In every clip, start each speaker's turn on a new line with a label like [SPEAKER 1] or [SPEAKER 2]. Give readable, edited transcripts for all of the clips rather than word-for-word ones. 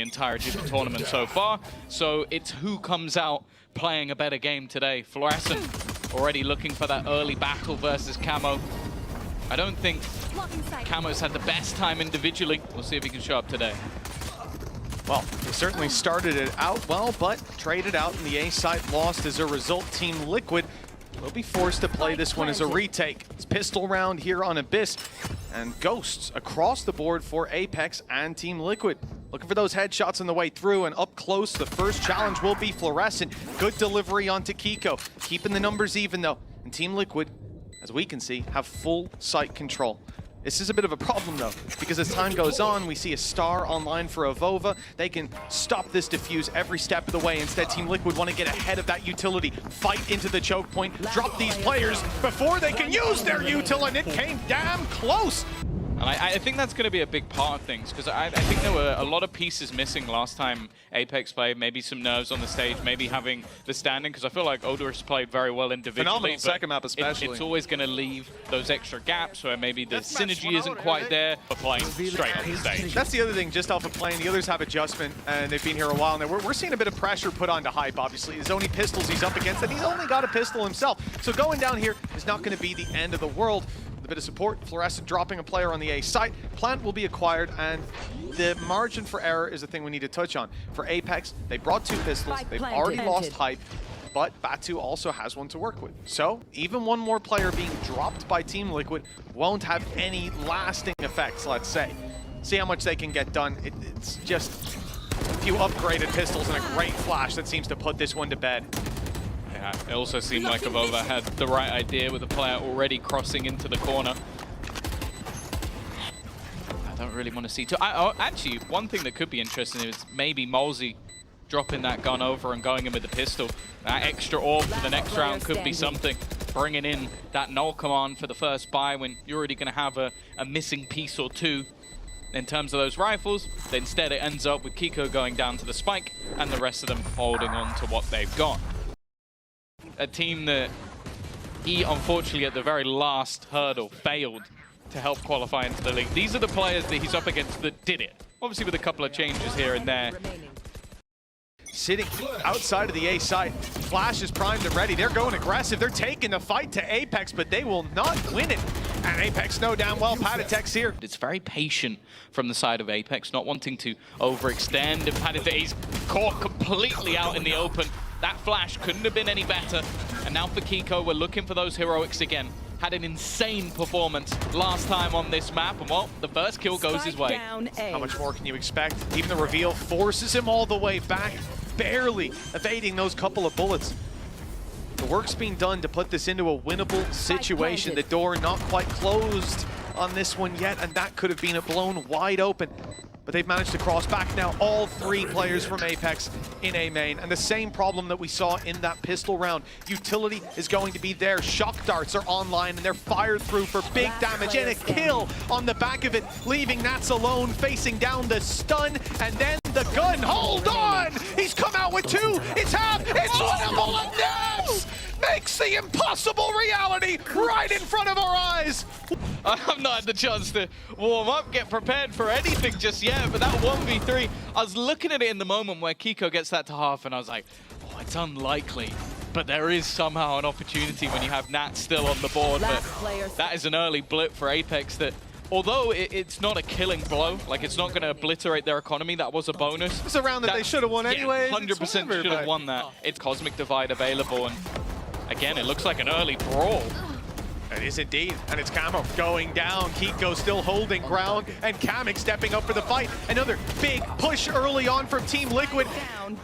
[SPEAKER 1] entirety of the tournament so far. So it's who comes out playing a better game today. Fluorescent already looking for that early battle versus Camo. I don't think Camo's had the best time individually. We'll see if he can show up today.
[SPEAKER 2] Well, they certainly started it out well, but traded out and the A side lost as a result. Team Liquid will be forced to play this one as a retake. It's pistol round here on Abyss, and ghosts across the board for Apeks and Team Liquid. Looking for those headshots on the way through, and up close, the first challenge will be Fluorescent. Good delivery onto Kickoff, keeping the numbers even though. And Team Liquid, as we can see, have full site control. This is a bit of a problem though, because as time goes on, we see a star online for Avova. They can stop this defuse every step of the way. Instead, Team Liquid want to get ahead of that utility, fight into the choke point, drop these players before they can use their util, and it came damn close.
[SPEAKER 1] And I think that's going to be a big part of things, because I think there were a lot of pieces missing last time Apeks played. Maybe some nerves on the stage, maybe having the standing, because I feel like Odorous played very well individually.
[SPEAKER 2] Phenomenal second map especially.
[SPEAKER 1] It's always going to leave those extra gaps where maybe the synergy isn't quite there for playing straight on the stage.
[SPEAKER 2] That's the other thing, just off of playing, the others have adjustment, and they've been here a while now. We're seeing a bit of pressure put onto Hype, obviously. His only pistols he's up against, and he's only got a pistol himself. So going down here is not going to be the end of the world. A bit of support, Fluorescent dropping a player on the A site. Plant will be acquired, and the margin for error is the thing we need to touch on. For Apeks, they brought two pistols, they've already lost Hype, but Batu also has one to work with. So even one more player being dropped by Team Liquid won't have any lasting effects, let's say. See how much they can get done. It's just a few upgraded pistols and a great flash that seems to put this one to bed.
[SPEAKER 1] Yeah, it also seemed like Avova had the right idea with the player already crossing into the corner. I don't really want to see too. Actually, one thing that could be interesting is maybe Molzy dropping that gun over and going in with the pistol. That extra orb for the next round could be something. Bringing in that null command for the first buy when you're already going to have a missing piece or two in terms of those rifles. Instead, it ends up with Kiko going down to the spike and the rest of them holding on to what they've got. A team that he, unfortunately, at the very last hurdle, failed to help qualify into the league. These are the players that he's up against that did it. Obviously with a couple of changes here and there.
[SPEAKER 2] Sitting outside of the A site, Flash is primed and ready. They're going aggressive. They're taking the fight to Apeks, but they will not win it. And Apeks know damn well Paditex here.
[SPEAKER 1] It's very patient from the side of Apeks, not wanting to overextend. And Paditex caught completely out in the open. That flash couldn't have been any better. And now for Kiko, we're looking for those heroics again. Had an insane performance last time on this map, and well, the first kill goes his way.
[SPEAKER 2] How much more can you expect? Even the reveal forces him all the way back, barely evading those couple of bullets. The work's being done to put this into a winnable situation. The door not quite closed on this one yet, and that could have been blown wide open. But they've managed to cross back now, all three players from Apeks in A main. And the same problem that we saw in that pistol round. Utility is going to be there. Shock darts are online and they're fired through for big damage. And a kill on the back of it, leaving Nats alone, facing down the stun. And then the gun, hold on! He's come out with two, it's half, it's winnable, and Nats makes the impossible reality right in front of our eyes.
[SPEAKER 1] I've not had the chance to warm up, get prepared for anything just yet, but that 1v3, I was looking at it in the moment where Kiko gets that to half, and I was like, oh, it's unlikely. But there is somehow an opportunity when you have Nat still on the board, but that is an early blip for Apeks that, although it's not a killing blow, like it's not going to obliterate their economy, that was a bonus.
[SPEAKER 2] It's a round that they should have won anyway.
[SPEAKER 1] Yeah, 100% should have won that. It's Cosmic Divide available, and again, it looks like an early brawl.
[SPEAKER 2] It is indeed, and it's Camo going down. Kiko still holding ground, and Kamek stepping up for the fight. Another big push early on from Team Liquid.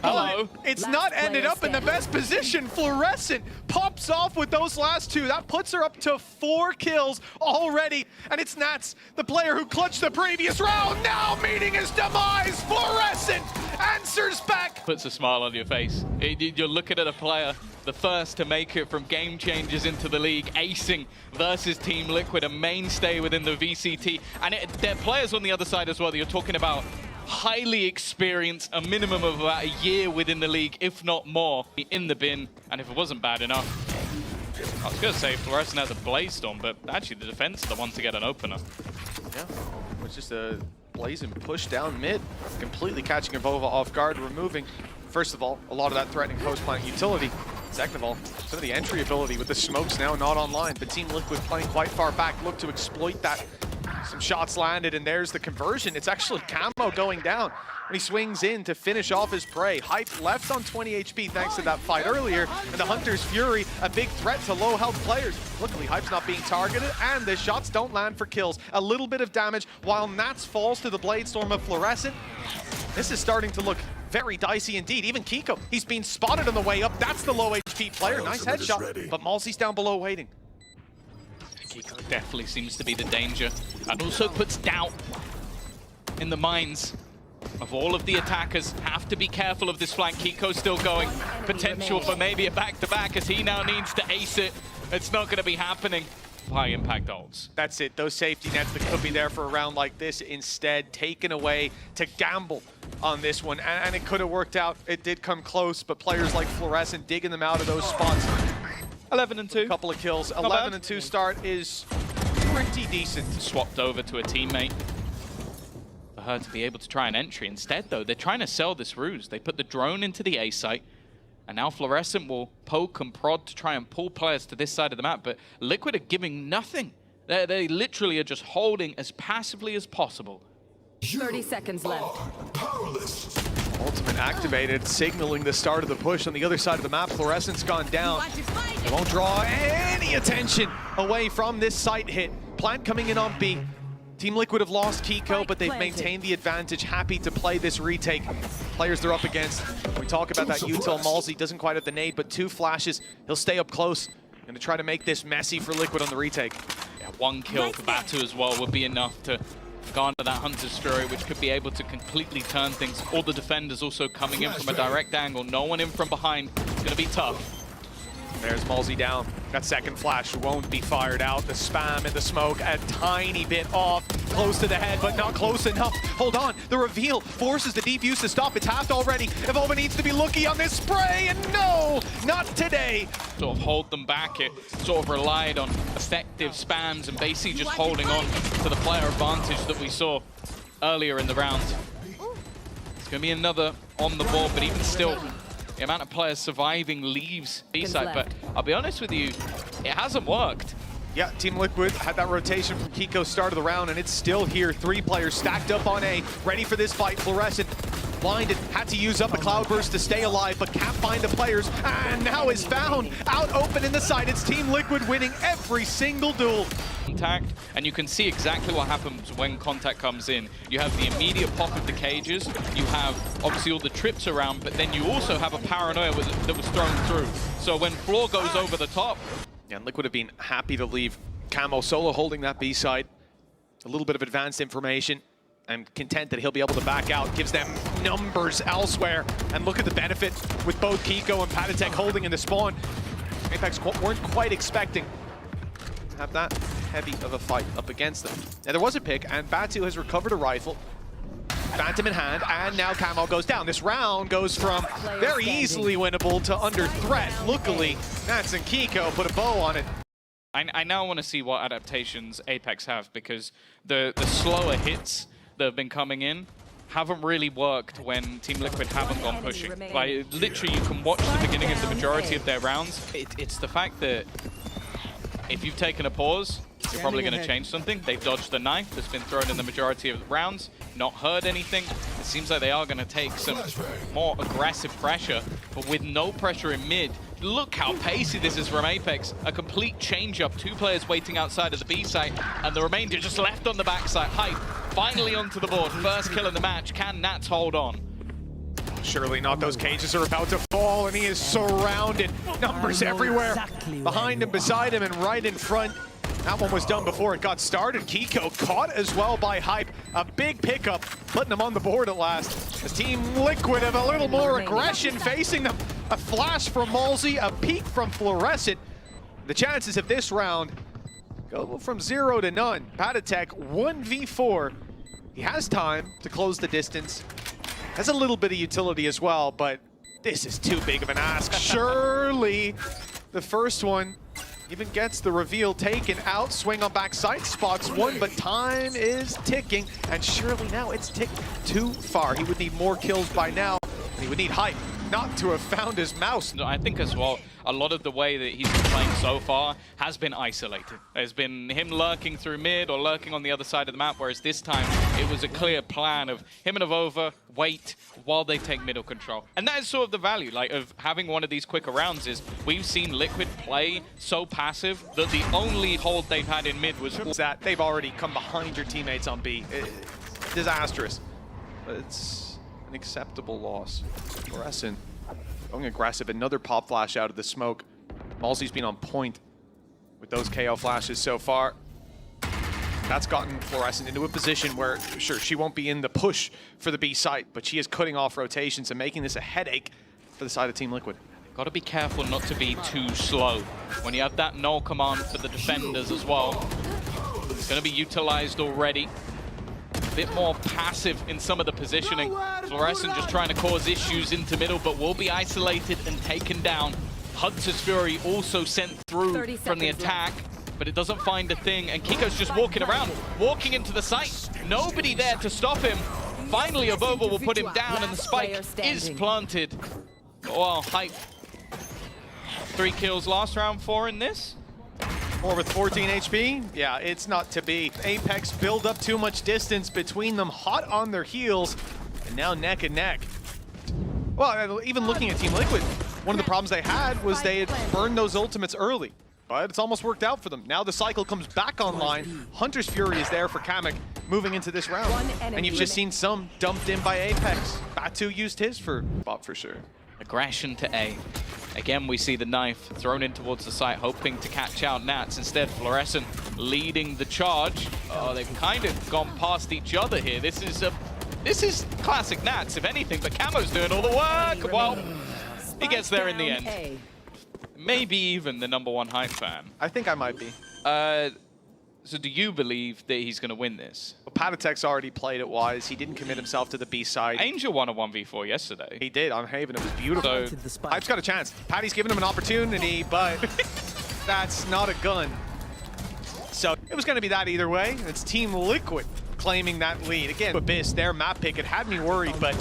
[SPEAKER 1] Hello.
[SPEAKER 2] It's not ended up in the best position. Fluorescent pops off with those last two. That puts her up to 4 kills already. And it's Nats, the player who clutched the previous round, now meeting his demise. Fluorescent answers back.
[SPEAKER 1] Puts a smile on your face. You're looking at a player, the first to make it from game changers into the league, acing versus Team Liquid, a mainstay within the VCT. And there are players on the other side as well that you're talking about highly experienced, a minimum of about a year within the league, if not more, in the bin. And if it wasn't bad enough, I was going to say Fluorescent has a Blaze Storm, but actually the defense are the one to get an opener.
[SPEAKER 2] Yeah, it's just a Blazing push down mid, completely catching Avova off guard, removing, first of all, a lot of that threatening post-plant utility. Second of all, some of the entry ability with the smokes now not online, but Team Liquid playing quite far back, look to exploit that. Some shots landed, and there's the conversion. It's actually Camo going down when he swings in to finish off his prey. Hype left on 20 HP thanks to that fight earlier, and the Hunter's Fury, a big threat to low health players. Luckily, Hype's not being targeted, and the shots don't land for kills. A little bit of damage while Nats falls to the Blade Storm of Fluorescent. This is starting to look very dicey indeed. Even Kiko, he's been spotted on the way up. That's the low HP player. Nice headshot, but Malzy's down below waiting.
[SPEAKER 1] Kiko definitely seems to be the danger, and also puts doubt in the minds of all of the attackers. Have to be careful of this flank. Kiko's still going. Potential for maybe a back-to-back as he now needs to ace it. It's not going to be happening. High impact ults.
[SPEAKER 2] That's it. Those safety nets that could be there for a round like this instead taken away to gamble on this one. And it could have worked out. It did come close, but players like Fluorescent digging them out of those spots.
[SPEAKER 1] 11 and 2.
[SPEAKER 2] A couple of kills. 11 and 2 start is pretty decent.
[SPEAKER 1] Swapped over to a teammate for her to be able to try an entry. Instead, though, they're trying to sell this ruse. They put the drone into the A site, and now Fluorescent will poke and prod to try and pull players to this side of the map, but Liquid are giving nothing. They literally are just holding as passively as possible.
[SPEAKER 3] 30 seconds left.
[SPEAKER 2] Ultimate activated, signaling the start of the push on the other side of the map. Fluorescent's gone down. It won't draw any attention away from this site hit. Plant coming in on B. Team Liquid have lost Kiko, but they've maintained the advantage. Happy to play this retake. Players they're up against. We talk about that util. Malzy doesn't quite have the nade, but 2 flashes. He'll stay up close and to try to make this messy for Liquid on the retake.
[SPEAKER 1] Yeah, 1 kill for Batu as well would be enough to garner that Hunter's Fury, which could be able to completely turn things. All the defenders also coming in from a direct angle. No one in from behind. It's going to be tough.
[SPEAKER 2] There's Malzy down. That second flash won't be fired out. The spam and the smoke a tiny bit off. Close to the head, but not close enough. Hold on. The reveal forces the defuse to stop. It's halved already. Avova needs to be lucky on this spray, and no, not today.
[SPEAKER 1] Sort of hold them back. It sort of relied on effective spams and basically just holding on to the player advantage that we saw earlier in the round. It's going to be another on the board, but even still, the amount of players surviving leaves B-side, but I'll be honest with you, it hasn't worked.
[SPEAKER 2] Yeah, Team Liquid had that rotation from Kiko start of the round, and it's still here. 3 players stacked up on A, ready for this fight. Fluorescent blinded, had to use up a Cloudburst to stay alive, but can't find the players, and now is found. Out open in the side, it's Team Liquid winning every single duel.
[SPEAKER 1] Contact, and you can see exactly what happens when contact comes in. You have the immediate pop of the cages, you have obviously all the trips around, but then you also have a paranoia that was thrown through. So when Floor goes over the top...
[SPEAKER 2] Yeah, and Liquid have been happy to leave Camo solo holding that B side. A little bit of advanced information. I'm content that he'll be able to back out, gives them numbers elsewhere. And look at the benefit with both Kiko and Patatek holding in the spawn. Apeks weren't quite expecting to have that heavy of a fight up against them. Now there was a pick, and Batu has recovered a rifle. Phantom in hand, and now Camo goes down. This round goes from very easily winnable to under threat. Luckily, Nats and Kiko put a bow on it.
[SPEAKER 1] I now want to see what adaptations Apeks have, because the slower hits that have been coming in haven't really worked when Team Liquid haven't gone pushing. Like, literally, you can watch the beginning of the majority of their rounds. It's the fact that if you've taken a pause, you're probably going to change something. They've dodged the knife that's been thrown in the majority of the rounds, not heard anything. It seems like they are going to take some more aggressive pressure, but with no pressure in mid. Look how pacey this is from Apeks. A complete change-up. 2 players waiting outside of the B site, and the remainder just left on the backside. Hype finally onto the board. First kill in the match. Can Nats hold on?
[SPEAKER 2] Surely not. Those cages are about to fall, and he is surrounded. Numbers everywhere. Behind him, beside him, and right in front. That one was done before it got started. Kiko caught as well by Hype. A big pickup, putting them on the board at last. As Team Liquid have a little more aggression facing them. A flash from Malzy, a peek from Fluorescent. The chances of this round go from 0 to none. Patatek 1v4. He has time to close the distance. Has a little bit of utility as well, but this is too big of an ask. Surely the first one even gets the reveal taken out. Swing on backside, spots one, but time is ticking. And surely now it's ticked too far. He would need more kills by now. And he would need hype not to have found his mouse.
[SPEAKER 1] I think as well, a lot of the way that he's been playing so far has been isolated. There's been him lurking through mid or lurking on the other side of the map, whereas this time it was a clear plan of him and Avova wait while they take middle control. And that is sort of the value of having one of these quicker rounds is we've seen Liquid play so passive that the only hold they've had in mid was
[SPEAKER 2] that they've already come behind your teammates on B. Disastrous. But it's an acceptable loss. Fluorescent going aggressive. Another pop flash out of the smoke. Malzy's been on point with those KO flashes so far. That's gotten Fluorescent into a position where, sure, she won't be in the push for the B site, but she is cutting off rotations and making this a headache for the side of Team Liquid.
[SPEAKER 1] Got to be careful not to be too slow. When you have that null command for the defenders as well, it's going to be utilized already. A bit more passive in some of the positioning. Fluorescent just trying to cause issues into middle, but will be isolated and taken down. Hunter's Fury also sent through from the attack, but it doesn't find a thing, and Kiko's just walking around, walking into the site. Nobody there to stop him. Finally, Avova will put him down, and the spike is planted. Oh, hype. 3 kills last round, 4 in this.
[SPEAKER 2] 4 with 14 HP? Yeah, it's not to be. Apeks build up too much distance between them, hot on their heels, and now neck and neck. Well, even looking at Team Liquid, one of the problems they had was they had burned those ultimates early. But it's almost worked out for them. Now the cycle comes back online. Hunter's Fury is there for Kamek moving into this round. And you've just seen some dumped in by Apeks. Batu used his for bot for sure.
[SPEAKER 1] Aggression to A. Again, we see the knife thrown in towards the site, hoping to catch out Nats. Instead, Fluorescent leading the charge. Oh, they've kind of gone past each other here. This is classic Nats, if anything, but Camo's doing all the work. Well, he gets there in the end. Maybe even the #1 hype fan.
[SPEAKER 2] I think I might be.
[SPEAKER 1] So do you believe that he's going to win this?
[SPEAKER 2] Well, Patatek's already played it wise. He didn't commit himself to the B side.
[SPEAKER 1] Angel won a 1v4 yesterday.
[SPEAKER 2] He did on Haven. It was beautiful.
[SPEAKER 1] So,
[SPEAKER 2] Hype's got a chance. Patty's given him an opportunity, but that's not a gun. So it was going to be that either way. It's Team Liquid claiming that lead. Again, Abyss, their map pick, it had me worried, but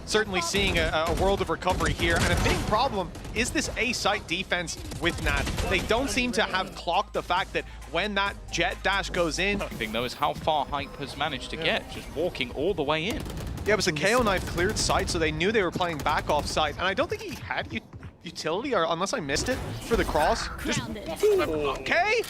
[SPEAKER 2] certainly seeing a world of recovery here. And a big problem is this A-site defense with Nat. They don't seem to have clocked the fact that when that jet dash goes in...
[SPEAKER 1] The thing, though, is how far Hype has managed to get, just walking all the way in.
[SPEAKER 2] Yeah, it was a KO knife cleared site, so they knew they were playing back off site. And I don't think he had utility, or unless I missed it, for the cross. Just, okay!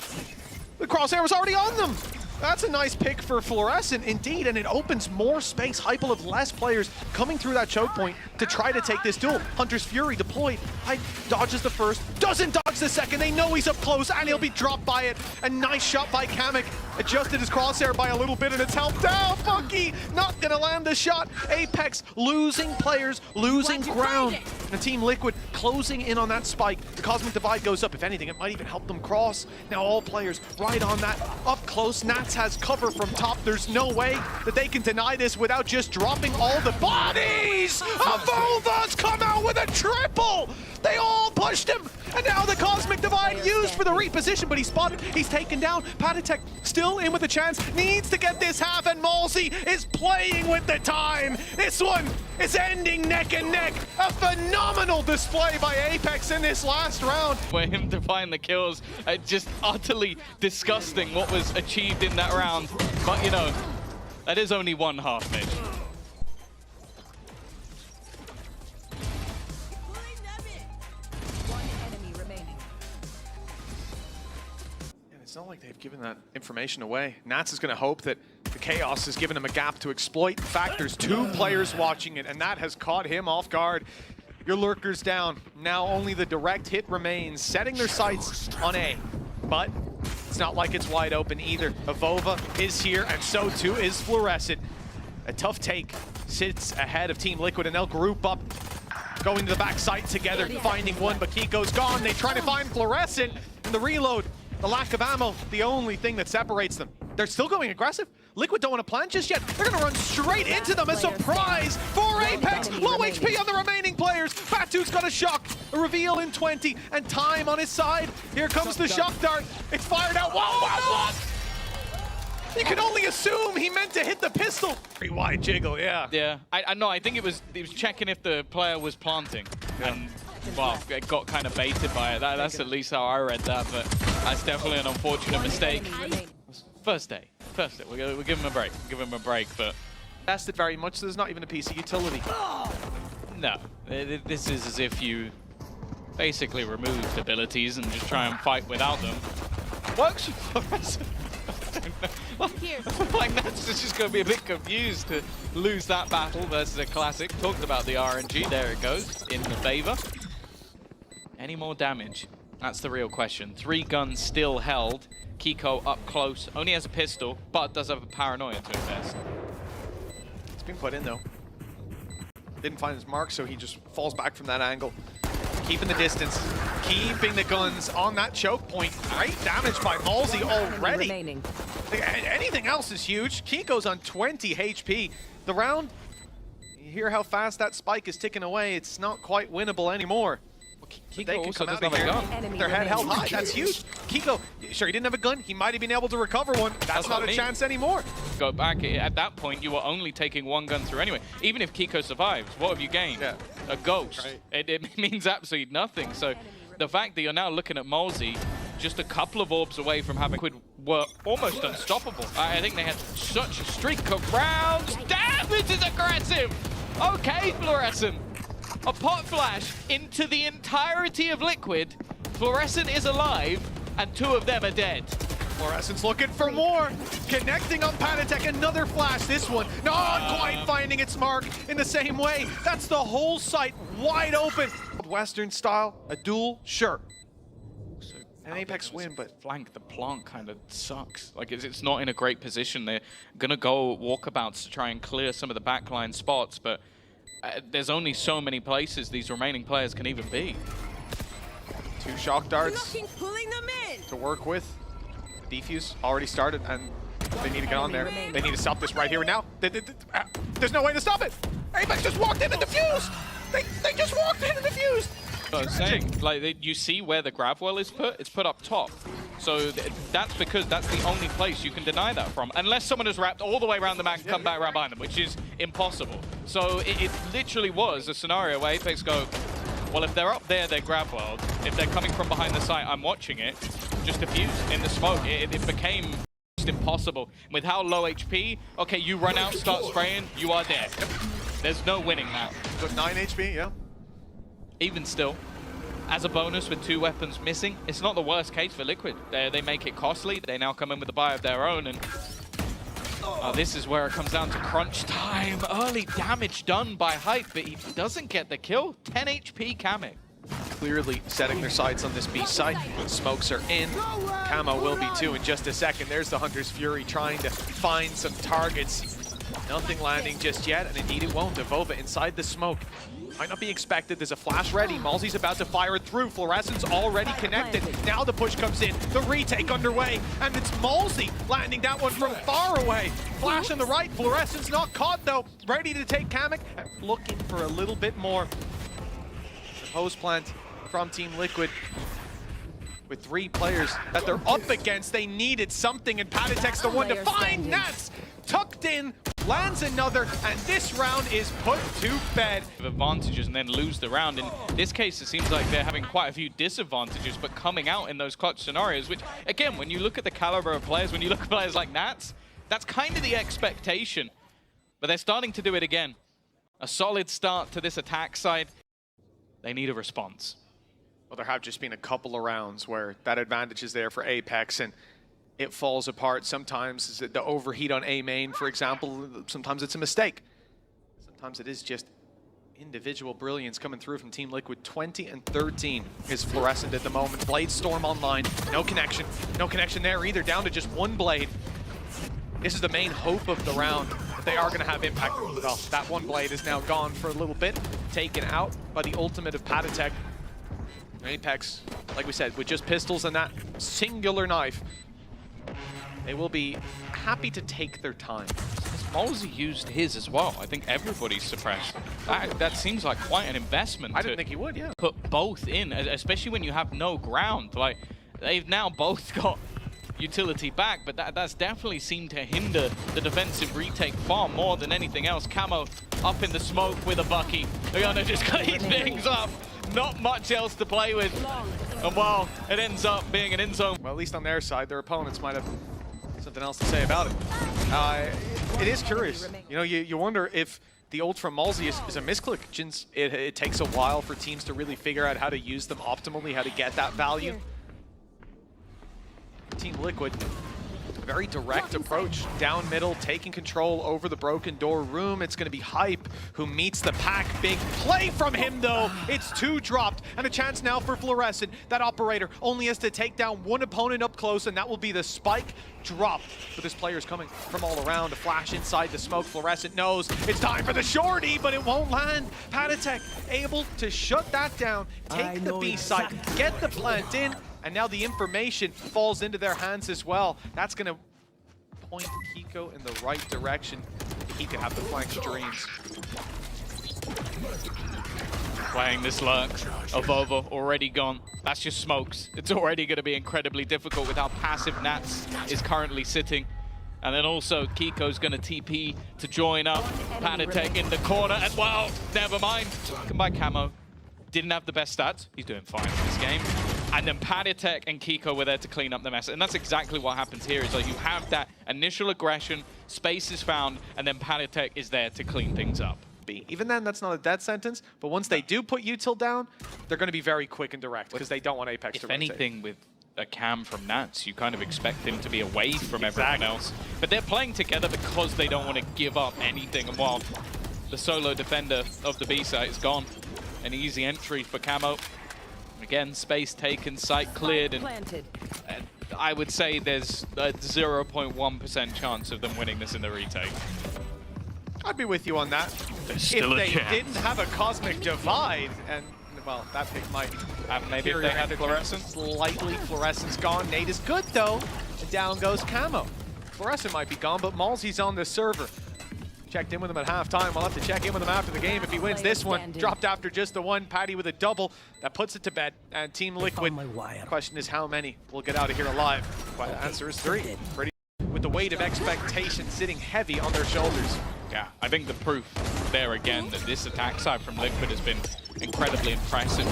[SPEAKER 2] The crosshair was already on them! That's a nice pick for Fluorescent, indeed, and it opens more space. Hype will have less players coming through that choke point to try to take this duel. Hunter's Fury deployed. Hype dodges the first, doesn't dodge the second. They know he's up close, and he'll be dropped by it. A nice shot by Kamek. Adjusted his crosshair by a little bit, and it's helped out. Funky not gonna land the shot. Apeks losing players, losing ground. And Team Liquid closing in on that spike. The Cosmic Divide goes up. If anything, it might even help them cross. Now all players right on that. Up close, Nats has cover from top. There's no way that they can deny this without just dropping all the bodies. Avova's come out with a triple. They all pushed him. And now the Cosmic Divide used for the reposition, but he's spotted. He's taken down. Patatek still in with a chance. Needs to get this half, and Malzy is playing with the time. This one is ending neck and neck. A phenomenal display by Apeks in this last round.
[SPEAKER 1] For him to find the kills, just utterly disgusting what was achieved in that round. But, you know, that is only one half, Mitch.
[SPEAKER 2] It's not like they've given that information away. Nats is going to hope that the chaos has given him a gap to exploit. In fact, there's 2 players watching it, and that has caught him off guard. Your lurker's down. Now only the direct hit remains, setting their sights on A. But it's not like it's wide open either. Avova is here, and so too is Fluorescent. A tough take sits ahead of Team Liquid, and they'll group up, going to the back site together, finding one, but Kiko's gone. They try to find Fluorescent, and the reload. The lack of ammo, the only thing that separates them. They're still going aggressive. Liquid don't want to plant just yet. They're going to run straight into them. A surprise for Apeks. Low HP on the remaining players. Batu Dude's got a shock, a reveal in 20, and time on his side. Here comes the shock dart. It's fired out. Whoa. You can only assume he meant to hit the pistol. Pretty wide jiggle, yeah.
[SPEAKER 1] Yeah, I know. I think he was checking if the player was planting, and well, it got kind of baited by it. That's at least how I read that, but that's definitely an unfortunate mistake. First day. We'll give him a break. Give him a break, but
[SPEAKER 2] Tested very much, so there's not even a piece of utility.
[SPEAKER 1] no. This is as if you basically removed abilities and just try and fight without them. Works for Fluorescent. Like, that's just going to be a bit confused to lose that battle versus a classic. Talked about the RNG. There it goes, in the favor. Any more damage? That's the real question. 3 guns still held. Kiko up close. Only has a pistol, but does have a paranoia to invest.
[SPEAKER 2] It's been put in, though. Didn't find his mark, so he just falls back from that angle. Keeping the distance. Keeping the guns on that choke point. Great damage by Malzy already. Anything else is huge. Kiko's on 20 HP. The round, you hear how fast that spike is ticking away. It's not quite winnable anymore.
[SPEAKER 1] Kiko also doesn't have a gun.
[SPEAKER 2] Their head held high. That's huge. Kiko, sure, he didn't have a gun. He might have been able to recover one. That's not a chance anymore.
[SPEAKER 1] Go back. At that point, you were only taking 1 gun through anyway. Even if Kiko survives, what have you gained?
[SPEAKER 2] Yeah.
[SPEAKER 1] A ghost.
[SPEAKER 2] Right.
[SPEAKER 1] It means absolutely nothing. So the fact that you're now looking at Malzy, just a couple of orbs away from having Liquid were almost unstoppable. I think they had such a streak of rounds. Damn, this is aggressive. Okay, Fluorescent. A pot flash into the entirety of Liquid. Fluorescent is alive, and 2 of them are dead.
[SPEAKER 2] Fluorescent's looking for more. Connecting on Panatek, another flash. This one not quite finding its mark in the same way. That's the whole site wide open. Western style, a duel, sure.
[SPEAKER 1] So
[SPEAKER 2] An Apeks win, but
[SPEAKER 1] flank the plant kind of sucks. Like it's not in a great position. They're gonna go walkabouts to try and clear some of the backline spots, but there's only so many places these remaining players can even be.
[SPEAKER 2] 2 shock darts to work with. Defuse already started, and they need to get on there. They need to stop this right here and now. There's no way to stop it. Apeks just walked in and defused. They just walked in and defused.
[SPEAKER 1] I was saying, like, you see where the grab well is put? It's put up top. So that's because that's the only place you can deny that from. Unless someone has wrapped all the way around the map and come back around behind them, which is impossible. So it literally was a scenario where Apeks go, well, if they're up there, they're grab world. If they're coming from behind the site, I'm watching it. Just defuse in the smoke. It became just impossible. With how low HP, okay, you run out, start spraying, you are dead. There's no winning that.
[SPEAKER 2] Got 9 HP, yeah.
[SPEAKER 1] Even still, as a bonus with 2 weapons missing, it's not the worst case for Liquid. They make it costly. They now come in with a buy of their own, and this is where it comes down to crunch time. Early damage done by Hype, but he doesn't get the kill. 10 HP Kamek.
[SPEAKER 2] Clearly setting their sights on this B site. Smokes are in. Camo will be too in just a second. There's the Hunter's Fury trying to find some targets. Nothing landing just yet, and indeed it won't. Devova inside the smoke. Might not be expected. There's a flash ready. Malzy's about to fire it through. Fluorescent's already connected. Now the push comes in. The retake underway. And it's Malzy landing that one from far away. Flash on the right. Fluorescent's not caught, though. Ready to take Kamek. Looking for a little bit more. The hose plant from Team Liquid. With 3 players that they're up against, they needed something. And Panatek's the one to find Nats. Tucked in. Lands another, and this round is put to bed.
[SPEAKER 1] Advantages and then lose the round. In this case, it seems like they're having quite a few disadvantages, but coming out in those clutch scenarios, which, again, when you look at the caliber of players, when you look at players like Nats, that's kind of the expectation. But they're starting to do it again. A solid start to this attack side. They need a response.
[SPEAKER 2] Well, there have just been a couple of rounds where that advantage is there for Apeks, and it falls apart. Sometimes the overheat on A main, for example, sometimes it's a mistake. Sometimes it is just individual brilliance coming through from Team Liquid. 20 and 13 is Fluorescent at the moment. Blade Storm online, no connection. No connection there either, down to just 1 blade. This is the main hope of the round, that they are gonna have impact. Well, that 1 blade is now gone for a little bit, taken out by the ultimate of Panatek. Apeks, like we said, with just pistols and that singular knife, they will be happy to take their time.
[SPEAKER 1] Molzy used his as well. I think everybody's suppressed. That seems like quite an investment.
[SPEAKER 2] I didn't think he would, yeah.
[SPEAKER 1] Put both in, especially when you have no ground. Like, they've now both got utility back, but that's definitely seemed to hinder the defensive retake far more than anything else. Camo up in the smoke with a Bucky. They're gonna just clean things up. Not much else to play with. And well, it ends up being an in zone.
[SPEAKER 2] Well, at least on their side, their opponents might have something else to say about it. It is curious. You know, you wonder if the ult from Molzy is a misclick. It takes a while for teams to really figure out how to use them optimally, how to get that value. Team Liquid, very direct approach, down middle, taking control over the broken door room. It's going to be Hype who meets the pack. Big play from him, though. It's 2 dropped, and a chance now for Fluorescent. That operator only has to take down one opponent up close, and that will be the spike drop. But this player's coming from all around. A flash inside the smoke. Fluorescent knows it's time for the shorty, but it won't land. Patatek able to shut that down, take the B site, get the plant in, and now the information falls into their hands as well. That's going to point Kiko in the right direction. He could have the flank dreams.
[SPEAKER 1] Playing this lurk. Avova already gone. That's just smokes. It's already going to be incredibly difficult with how passive Nats is currently sitting. And then also Kiko's going to TP to join up. Panatek in the corner as well. Never mind. Come by Camo. Didn't have the best stats. He's doing fine in this game. And then Panatek and Kiko were there to clean up the mess. And that's exactly what happens here, is like you have that initial aggression, space is found, and then Panatek is there to clean things up.
[SPEAKER 2] Even then, that's not a death sentence, but once they do put util down, they're going to be very quick and direct because they don't want Apeks to rotate.
[SPEAKER 1] If anything, with a cam from Nats, you kind of expect him to be away from everyone else. But they're playing together because they don't want to give up anything. And while the solo defender of the B site is gone, an easy entry for Camo. Again, space taken, site cleared, and I would say there's a 0.1% chance of them winning this in the retake.
[SPEAKER 2] I'd be with you on that.
[SPEAKER 1] There's
[SPEAKER 2] if
[SPEAKER 1] still
[SPEAKER 2] they
[SPEAKER 1] a chance.
[SPEAKER 2] didn't have a cosmic divide, and well, that pick might.
[SPEAKER 1] Maybe if they had Fluorescent.
[SPEAKER 2] Slightly, Fluorescent's gone. Nate is good though. And down goes Camo. Fluorescent might be gone, but Molzy's on the server. Checked in with him at halftime. We'll have to check in with him after the game if he wins this one. Dropped after just the one. Patty with a double. That puts it to bed. And Team Liquid, question is how many will get out of here alive? Well, the answer is 3. Pretty with the weight of expectation sitting heavy on their shoulders.
[SPEAKER 1] Yeah, I think the proof there again that this attack side from Liquid has been incredibly impressive.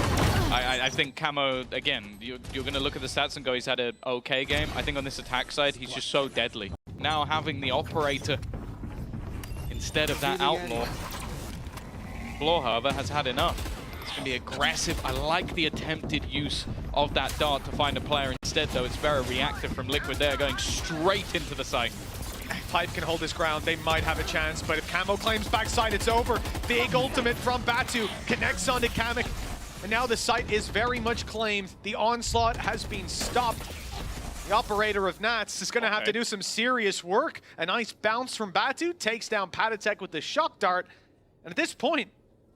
[SPEAKER 1] I think Camo, again, you're going to look at the stats and go, he's had an okay game. I think on this attack side, he's just so deadly. Now having the operator instead of that outlaw, Floor, however, has had enough. It's going to be aggressive. I like the attempted use of that dart to find a player. Instead, though, it's very reactive from Liquid there, going straight into the site.
[SPEAKER 2] If Hype can hold his ground, they might have a chance, but if Camo claims backside, it's over. Big ultimate from Batu, connects onto Kamek, and now the site is very much claimed. The onslaught has been stopped. The operator of Nats is going to have to do some serious work. A nice bounce from Batu, takes down Patatek with the shock dart, and at this point,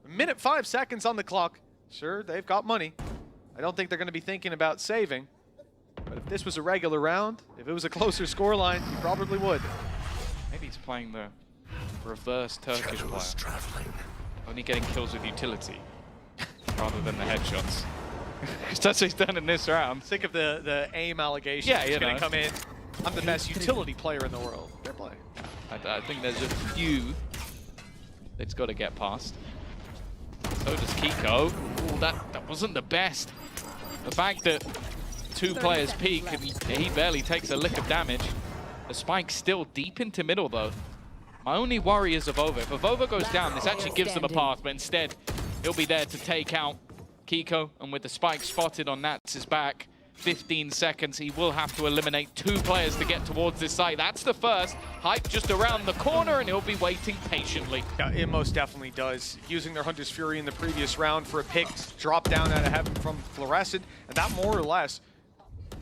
[SPEAKER 2] a minute 5 seconds on the clock. Sure, they've got money. I don't think they're going to be thinking about saving. But if this was a regular round, if it was a closer scoreline, you probably would.
[SPEAKER 1] Maybe he's playing the reverse Turkish player. Only getting kills with utility rather than the headshots. That's what he's done in this round.
[SPEAKER 2] Sick of the aim allegations.
[SPEAKER 1] Yeah,
[SPEAKER 2] He's going to come in. I'm the best utility player in the world. Fair play.
[SPEAKER 1] I think there's a few that's got to get past. So does Kiko. Ooh, that wasn't the best. The fact that 2 players peek and he barely takes a lick of damage. The spike's still deep into middle though. My only worry is Avova. If Avova goes down, this actually gives them a path, but instead he'll be there to take out Kiko, and with the spike spotted on Nats' back, 15 seconds, he will have to eliminate 2 players to get towards this site. That's the first. Hype just around the corner, and he'll be waiting patiently.
[SPEAKER 2] Yeah, it most definitely does. Using their Hunter's Fury in the previous round for a pick, drop down out of heaven from Fluorescent, and that more or less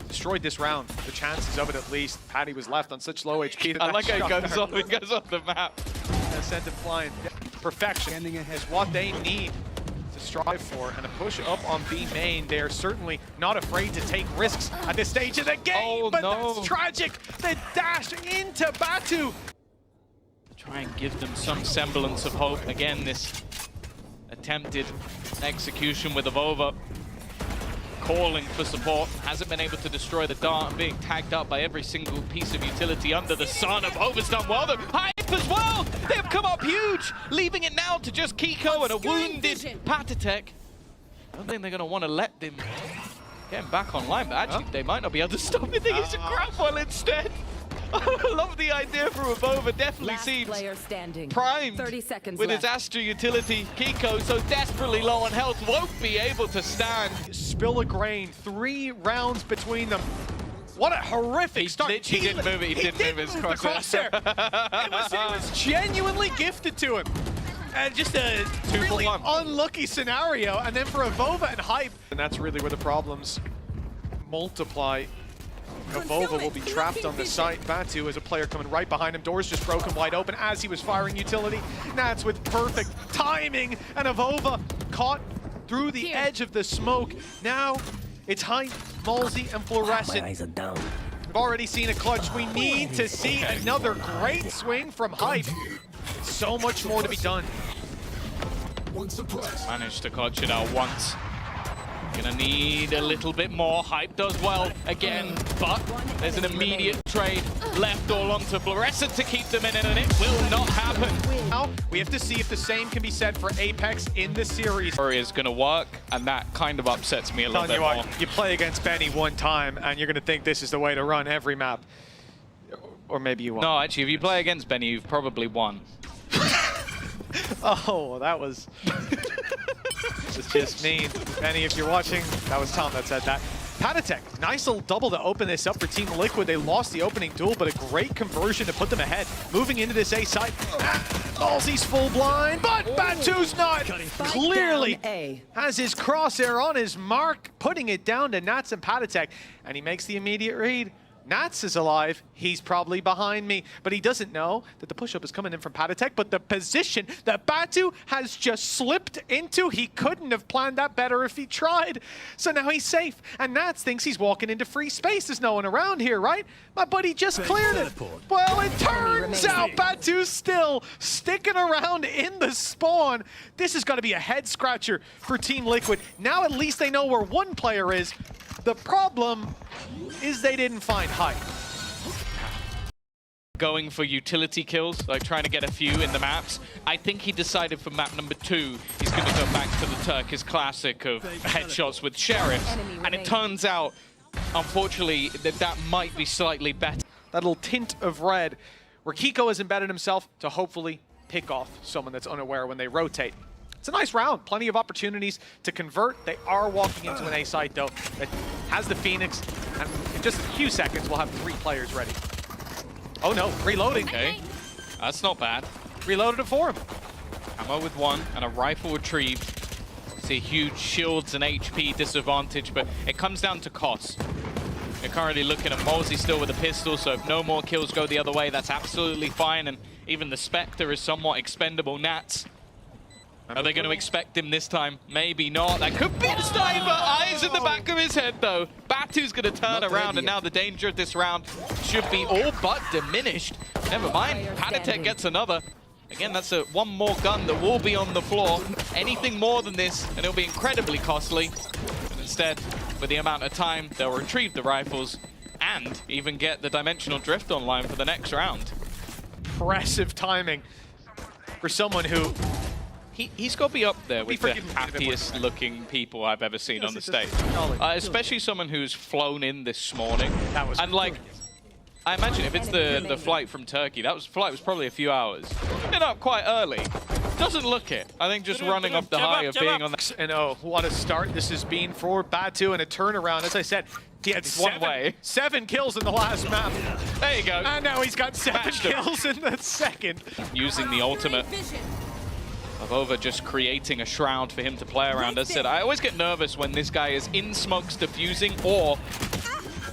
[SPEAKER 2] destroyed this round. The chances of it, at least. Patty was left on such low HP that
[SPEAKER 1] I like how he goes off the map.
[SPEAKER 2] Sent it flying. Perfection is what they need to strive for, and a push up on B main. They are certainly not afraid to take risks at this stage of the game, but that's tragic. The dash into Batu.
[SPEAKER 1] try and give them some semblance of hope. Again, this attempted execution with Avova calling for support. Hasn't been able to destroy the dart and being tagged up by every single piece of utility under the sun. Avova's done well though. Hype as well! They've come up huge, leaving it now to just Kiko and a wounded Patatek. I don't think they're going to want to let them get him back online, but actually they might not be able to stop it. They use a grab one instead. I love the idea from Avova. Definitely seems primed
[SPEAKER 3] 30 seconds
[SPEAKER 1] with
[SPEAKER 3] left.
[SPEAKER 1] his Astra utility. Kiko, so desperately low on health, won't be able to stand.
[SPEAKER 2] Spill a grain, 3 rounds between them. What a horrific start.
[SPEAKER 1] He didn't move it. He didn't move his crosshair.
[SPEAKER 2] it was genuinely gifted to him. And just a really unlucky scenario. And then for Avova and Hype. And that's really where the problems multiply. Avova will be trapped on the site. Batu is a player coming right behind him. Doors just broken wide open as he was firing utility. Nats with perfect timing. And Avova caught through the edge of the smoke. Now it's Hype, Malzy, and Fluorescent.
[SPEAKER 4] My eyes are down.
[SPEAKER 2] We've already seen a clutch. We need to see another great swing from Hype. So much more to be done.
[SPEAKER 1] Managed to clutch it out once. Gonna need a little bit more. Hype does well again, but there's an immediate trade left all onto Fluorescent to keep them in it, and it will not happen.
[SPEAKER 2] Now, we have to see if the same can be said for Apeks in the series.
[SPEAKER 1] Is gonna work, and that kind of upsets me a little bit more.
[SPEAKER 2] You play against Benny one time, and you're gonna think this is the way to run every map. Or maybe you won't.
[SPEAKER 1] No, actually, if you play against Benny, you've probably won.
[SPEAKER 2] Oh, that was... It's just mean. Benny, if you're watching, that was Tom that said that. Patatek, nice little double to open this up for Team Liquid. They lost the opening duel, but a great conversion to put them ahead. Moving into this A site. Halsey's full blind, but Batu's not. Clearly has his crosshair on his mark, putting it down to Nats and Patatek, and he makes the immediate read. Nats is alive. He's probably behind me, but he doesn't know that the push-up is coming in from Patatek, but the position that Batu has just slipped into, he couldn't have planned that better if he tried. So now he's safe, and Nats thinks he's walking into free space. There's no one around here, right? My buddy just cleared it. Well, it turns out Batu's still sticking around in the spawn. This is going to be a head-scratcher for Team Liquid. Now at least they know where one player is. The problem is they didn't find Hype.
[SPEAKER 1] Going for utility kills, like trying to get a few in the maps. I think he decided for map number 2, he's going to go back to the Turkish classic of headshots with sheriffs. And it turns out, unfortunately, that might be slightly better.
[SPEAKER 2] That little tint of red, where Kiko has embedded himself to hopefully pick off someone that's unaware when they rotate. It's a nice round, plenty of opportunities to convert. They are walking into an A site though that has the Phoenix, and in just a few seconds we'll have 3 players ready. Oh no, reloading.
[SPEAKER 1] Okay, that's not bad.
[SPEAKER 2] Reloaded it for him.
[SPEAKER 1] Ammo with 1 and a rifle retrieved. See huge shields and HP disadvantage, but it comes down to cost. You're currently looking at Malzy still with a pistol, so if no more kills go the other way, that's absolutely fine, and even the Spectre is somewhat expendable. Nats. Are they going to expect him this time? Maybe not. That could be a sniper. Eyes in the back of his head, though. Batu's going to turn around, and now the danger of this round should be all but diminished. Never mind. Patatek gets another. Again, that's one more gun that will be on the floor. Anything more than this, and it'll be incredibly costly. But instead, with the amount of time, they'll retrieve the rifles and even get the dimensional drift online for the next round.
[SPEAKER 2] Impressive timing for someone who...
[SPEAKER 1] He's got to be up there with the happiest looking people I've ever seen on the stage. Especially someone who's flown in this morning.
[SPEAKER 2] That was
[SPEAKER 1] like, I imagine if it's the flight from Turkey, flight was probably a few hours. Get up quite early. Doesn't look it. I think just running off the high of being on the...
[SPEAKER 2] And oh, what a start this has been for Batu, and a turnaround. As I said, he had 7 kills in the last map.
[SPEAKER 1] There you go.
[SPEAKER 2] And now he's got 7 kills in the second.
[SPEAKER 1] Using the ultimate. Avova just creating a shroud for him to play around. As I said, I always get nervous when this guy is in smokes defusing, or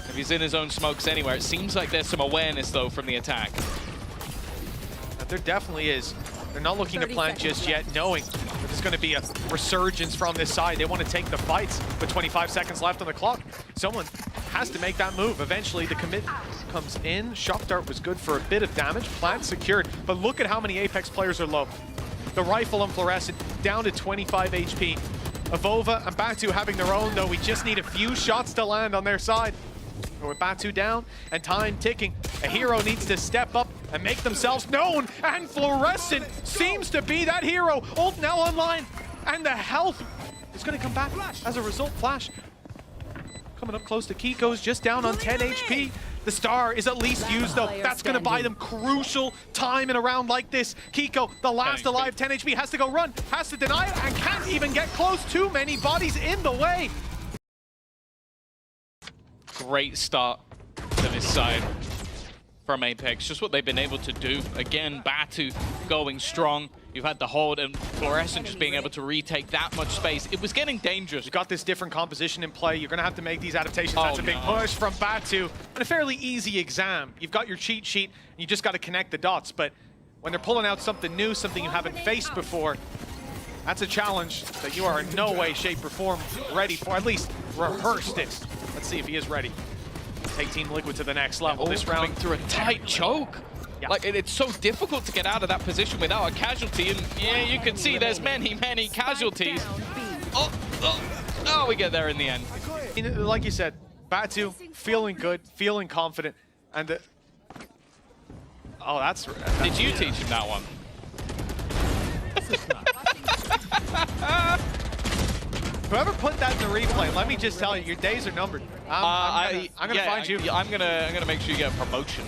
[SPEAKER 1] if he's in his own smokes anywhere. It seems like there's some awareness, though, from the attack.
[SPEAKER 2] There definitely is. They're not looking to plant just yet, knowing that there's going to be a resurgence from this side. They want to take the fights with 25 seconds left on the clock. Someone has to make that move. Eventually, the commit comes in. Shock Dart was good for a bit of damage. Plant secured, but look at how many Apeks players are low. The Rifle and Fluorescent down to 25 HP. Avova and Batu having their own, though. We just need a few shots to land on their side. But with Batu down and time ticking, a hero needs to step up and make themselves known, and Fluorescent seems to be that hero. Ult now online, and the health is going to come back as a result. Flash coming up close to Kiko's, just down on 10 HP. The star is at least used, though. That's going to buy them crucial time in a round like this. Kiko, the last alive, 10 HP, has to go run, has to deny it, and can't even get close. Too many bodies in the way.
[SPEAKER 1] Great start to this side from Apeks. Just what they've been able to do. Again, Batu going strong. You've had the hold, and Fluorescent just being able to retake that much space. It was getting dangerous.
[SPEAKER 2] You've got this different composition in play. You're going to have to make these adaptations. That's a big push from Batu. And a fairly easy exam. You've got your cheat sheet, and you just got to connect the dots. But when they're pulling out something new, something you haven't faced before, that's a challenge that you are in no way, shape, or form ready for. At least rehearsed it. Let's see if he is ready. Take Team Liquid to the next level. This round
[SPEAKER 1] through a tight choke.
[SPEAKER 2] Yeah.
[SPEAKER 1] Like, it's so difficult to get out of that position without a casualty, and yeah, you can see there's many casualties. Oh, we get there in the end.
[SPEAKER 2] Like you said, Batu feeling good, feeling confident, and oh, that's
[SPEAKER 1] Did you teach him that one?
[SPEAKER 2] Whoever put that in the replay, let me just tell you, your days are numbered. I'm gonna find you.
[SPEAKER 1] I'm gonna make sure you get a promotion.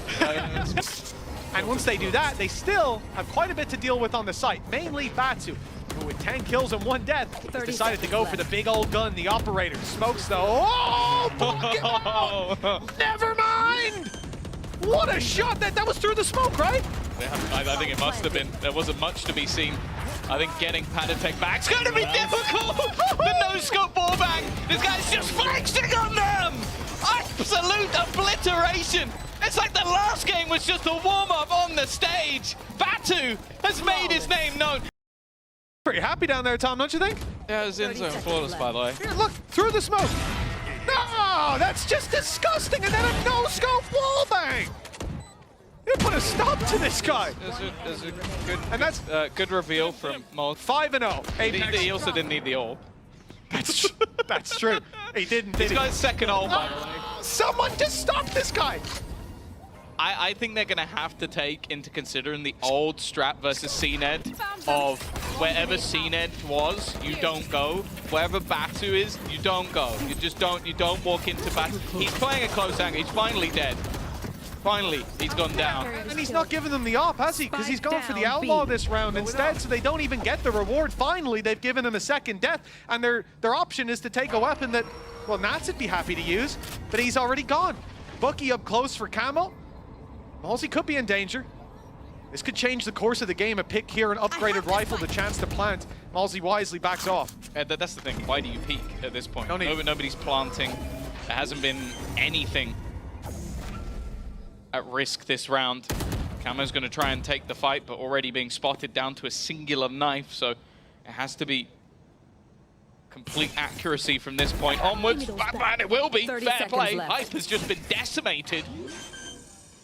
[SPEAKER 2] And once they do that, they still have quite a bit to deal with on the site. Mainly Batu, who with 10 kills and 1 death, has decided to go for the big old gun, the operator. Smokes though. Oh, never mind! What a shot! That was through the smoke, right?
[SPEAKER 1] Yeah, I think it must have been. There wasn't much to be seen. I think getting Panatek back is going to be difficult. The no-scope ball bang. This guy's just flexing on them. Absolute obliteration. It's like the last game was just a warm-up on the stage. Batu has made his name known.
[SPEAKER 2] Pretty happy down there, Tom, don't you think?
[SPEAKER 1] Yeah, it was in zone flawless, by the way.
[SPEAKER 2] Here, look, through the smoke. No, that's just disgusting. And then a no-scope wall bang. You put a stop to this guy.
[SPEAKER 1] There's a good,
[SPEAKER 2] and that's
[SPEAKER 1] good reveal from Mold.
[SPEAKER 2] 5-0.
[SPEAKER 1] He also didn't need the ult.
[SPEAKER 2] That's true. He didn't.
[SPEAKER 1] This guy's second ult, by the way.
[SPEAKER 2] Someone just stop this guy.
[SPEAKER 1] I think they're going to have to take into considering the old strat versus CNED of wherever CNED was, you don't go. Wherever Batu is, you don't go. You just don't, you don't walk into Batu. He's playing a close angle. He's finally dead. Finally, he's gone down.
[SPEAKER 2] And he's not giving them the op, has he? Because he's going for the outlaw this round instead, so they don't even get the reward. Finally, they've given him a second death, and their option is to take a weapon that, well, Nats would be happy to use, but he's already gone. Bucky up close for Camo. Malsey could be in danger. This could change the course of the game. A pick here, an upgraded rifle, the chance to plant. Malsey wisely backs off.
[SPEAKER 1] That's the thing. Why do you peek at this point?
[SPEAKER 2] No need.
[SPEAKER 1] Nobody's planting. There hasn't been anything at risk this round. Camo's going to try and take the fight, but already being spotted down to a singular knife, so it has to be complete accuracy from this point onwards. And it will be. Fair play. Hype has just been decimated.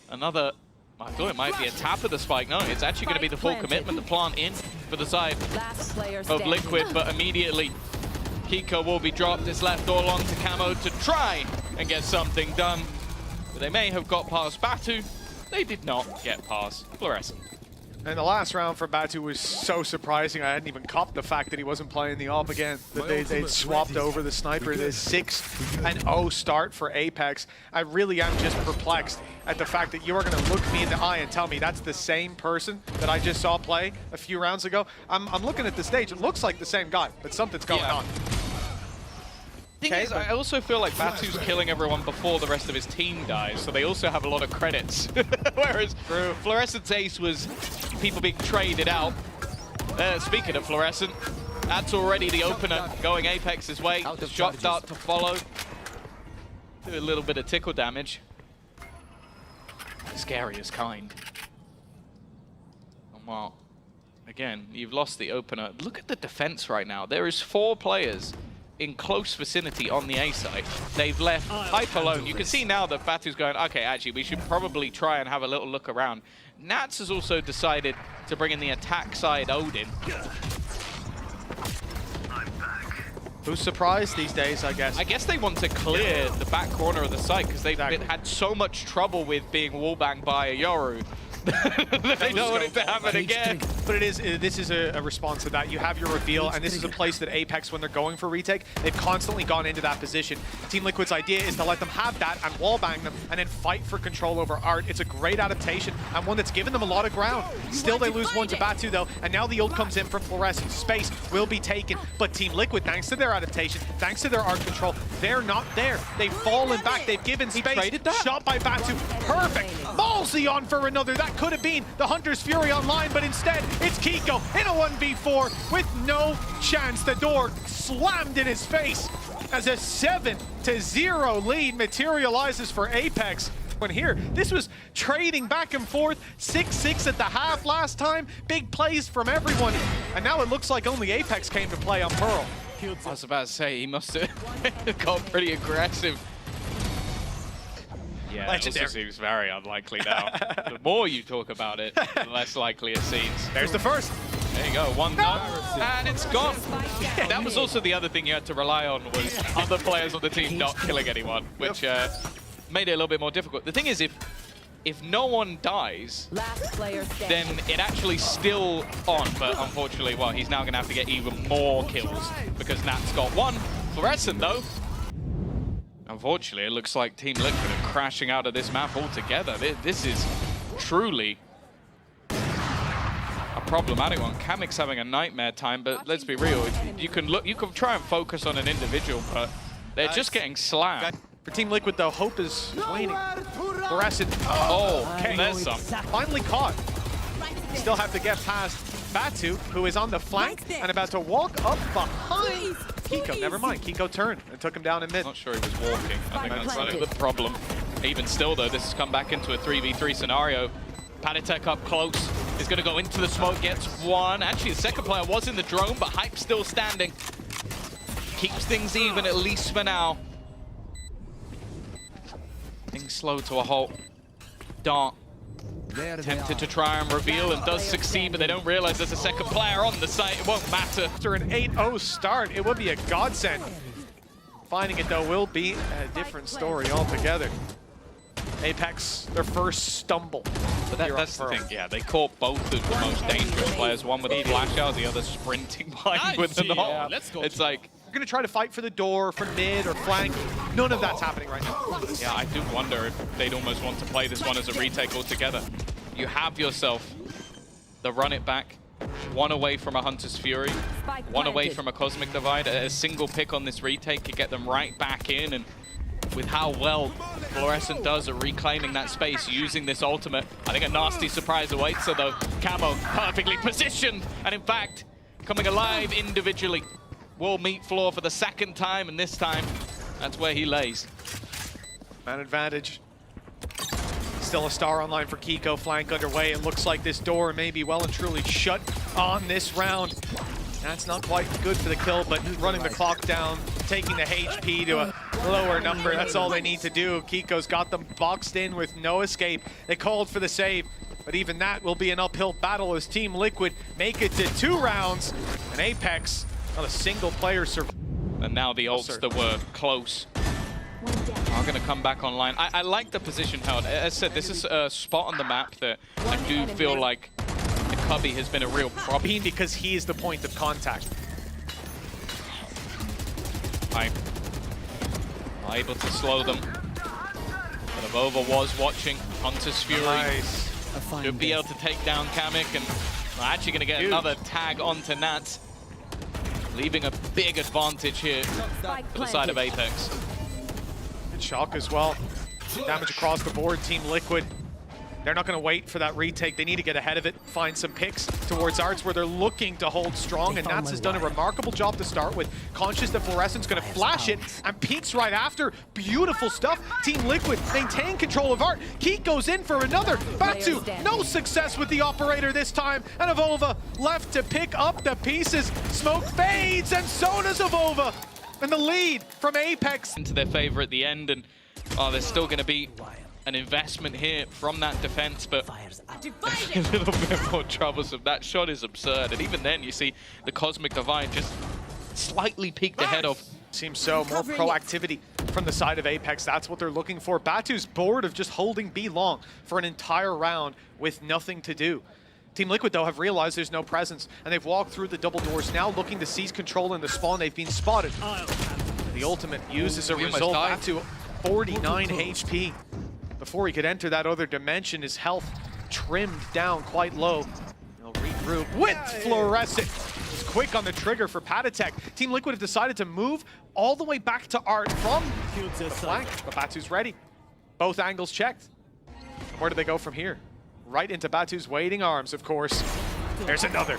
[SPEAKER 1] Another, I thought it might be a tap of the spike. No, it's actually going to be the full commitment, the plant in for the side of Liquid, but immediately Kiko will be dropped. It's left all on to Camo to try and get something done. But they may have got past Batu. They did not get past Fluorescent.
[SPEAKER 2] And the last round for Batu was so surprising. I hadn't even copped the fact that he wasn't playing the op again. That they'd swapped over the sniper. The 6-0 start for Apeks. I really am just perplexed at the fact that you are going to look me in the eye and tell me that's the same person that I just saw play a few rounds ago. I'm looking at the stage. It looks like the same guy, but something's going on.
[SPEAKER 1] Thing is, I also feel like Batu's killing everyone before the rest of his team dies, so they also have a lot of credits. Whereas Fluorescent's ace was people being traded out. Speaking of Fluorescent, that's already the opener going Apex's way. Shock Dart to follow. Do a little bit of tickle damage. Scariest kind. Well, again, you've lost the opener. Look at the defense right now. There is 4 players in close vicinity on the A side. They've left Hype alone. You can see now that Batu's going, okay, actually, we should probably try and have a little look around. Nats has also decided to bring in the attack side Odin.
[SPEAKER 2] Who's surprised these days, I guess?
[SPEAKER 1] I guess they want to clear the back corner of the site because they've had so much trouble with being wallbanged by a Yoru. They don't want it to happen again.
[SPEAKER 2] But this is a response to that. You have your reveal, and this is a place that Apeks, when they're going for retake, they've constantly gone into that position. Team Liquid's idea is to let them have that and wallbang them, and then fight for control over Art. It's a great adaptation, and one that's given them a lot of ground. Still, they lose one to Batu, though, and now the ult comes in from Fluorescent. Space will be taken, but Team Liquid, thanks to their adaptation, thanks to their Art control, they're not there. They've fallen back. They've given space. Shot by Batu. Perfect. Ballsy on for another. That could have been the Hunter's Fury online, but instead it's Kiko in a 1v4 with no chance. The door slammed in his face as a 7-0 lead materializes for Apeks. When here, this was trading back and forth, 6-6 at the half last time, big plays from everyone, and now it looks like only Apeks came to play on Pearl.
[SPEAKER 1] I was about to say, he must have got pretty aggressive. Yeah, it also seems very unlikely now. The more you talk about it, the less likely it seems.
[SPEAKER 2] There's the first.
[SPEAKER 1] There you go, one done, and it's gone. That was also the other thing you had to rely on, was other players on the team not killing anyone, which made it a little bit more difficult. The thing is, if no one dies, then it actually still on, but unfortunately, well, he's now going to have to get even more kills, because Nat's got one. Fluorescent, though, unfortunately, it looks like Team Liquid are crashing out of this map altogether. This is truly a problematic one. Kamik's having a nightmare time, but let's be real. You can try and focus on an individual, but they're just getting slammed.
[SPEAKER 2] For Team Liquid, though, hope is waning. Fluorescent.
[SPEAKER 1] Okay, there's some.
[SPEAKER 2] Finally caught. Still have to get past Batu, who is on the flank and about to walk up behind Kiko. Never mind, Kiko turned and took him down in mid.
[SPEAKER 1] Not sure he was walking. I think that's the problem. Even still, though, this has come back into a 3v3 scenario. Panitek up close. Is going to go into the smoke, gets one. Actually, the second player was in the drone, but Hype's still standing. Keeps things even, at least for now. Things slow to a halt. Dart tempted to try and reveal and does succeed, but they don't realize there's a second player on the site. It won't matter.
[SPEAKER 2] After an 8-0 start, it would be a godsend. Finding it, though, will be a different story altogether. Apeks, their first stumble.
[SPEAKER 1] But that's the thing, yeah, they caught both of the most dangerous players, one with a flash out, the other sprinting behind with an ult. It's like,
[SPEAKER 2] you're going to try to fight for the door from mid or flank. None of that's happening right now.
[SPEAKER 1] Yeah, I do wonder if they'd almost want to play this one as a retake altogether. You have yourself the run it back, one away from a Hunter's Fury, one away from a Cosmic Divide. A single pick on this retake could get them right back in, and with how well Fluorescent does at reclaiming that space using this ultimate, I think a nasty surprise awaits her, though. Camo perfectly positioned, and in fact, coming alive individually. Will meet Floor for the second time, and this time, that's where he lays.
[SPEAKER 2] Man advantage. Still a star online for Kiko, flank underway. It looks like this door may be well and truly shut on this round. That's not quite good for the kill, but running the clock down, taking the HP to a lower number, that's all they need to do. Kiko's got them boxed in with no escape. They called for the save, but even that will be an uphill battle as Team Liquid make it to 2 rounds, and Apeks, not a single player survived.
[SPEAKER 1] And now the ults that were close are going to come back online. I like the position held. As I said, this is a spot on the map that I do feel like the Cubby has been a real problem.
[SPEAKER 2] Because he is the point of contact.
[SPEAKER 1] I'm able to slow them. But Avova was watching Hunter's Fury.
[SPEAKER 2] Nice.
[SPEAKER 1] Should be able to take down Kamik, and we're actually going to get another tag onto Nats, leaving a big advantage here for the side of Apeks.
[SPEAKER 2] Good shock as well. Damage across the board, Team Liquid. They're not going to wait for that retake. They need to get ahead of it, find some picks towards Arts where they're looking to hold strong, and Nats has done a remarkable job to start with. Conscious that Fluorescent's going to flash it and peeks right after. Beautiful stuff. Team Liquid maintain control of Art. Keat goes in for another. Batu, no success with the operator this time, and Avova left to pick up the pieces. Smoke fades, and so does Avova. And the lead from Apeks.
[SPEAKER 1] Into their favor at the end, and there's still going to be an investment here from that defense, but a little bit more troublesome. That shot is absurd, and even then you see the Cosmic Divide just slightly peeked ahead of.
[SPEAKER 2] Seems so. More proactivity from the side of Apeks. That's what they're looking for. Batu's bored of just holding B long for an entire round with nothing to do. Team Liquid, though, have realized there's no presence, and they've walked through the double doors, now looking to seize control in the spawn. They've been spotted. The ultimate used as a result. Batu, 49 HP. Before he could enter that other dimension, his health trimmed down quite low. They'll regroup with Fluorescent. It's quick on the trigger for Patatek. Team Liquid have decided to move all the way back to Art from the flank, but Batu's ready. Both angles checked. Where do they go from here? Right into Batu's waiting arms, of course. There's another.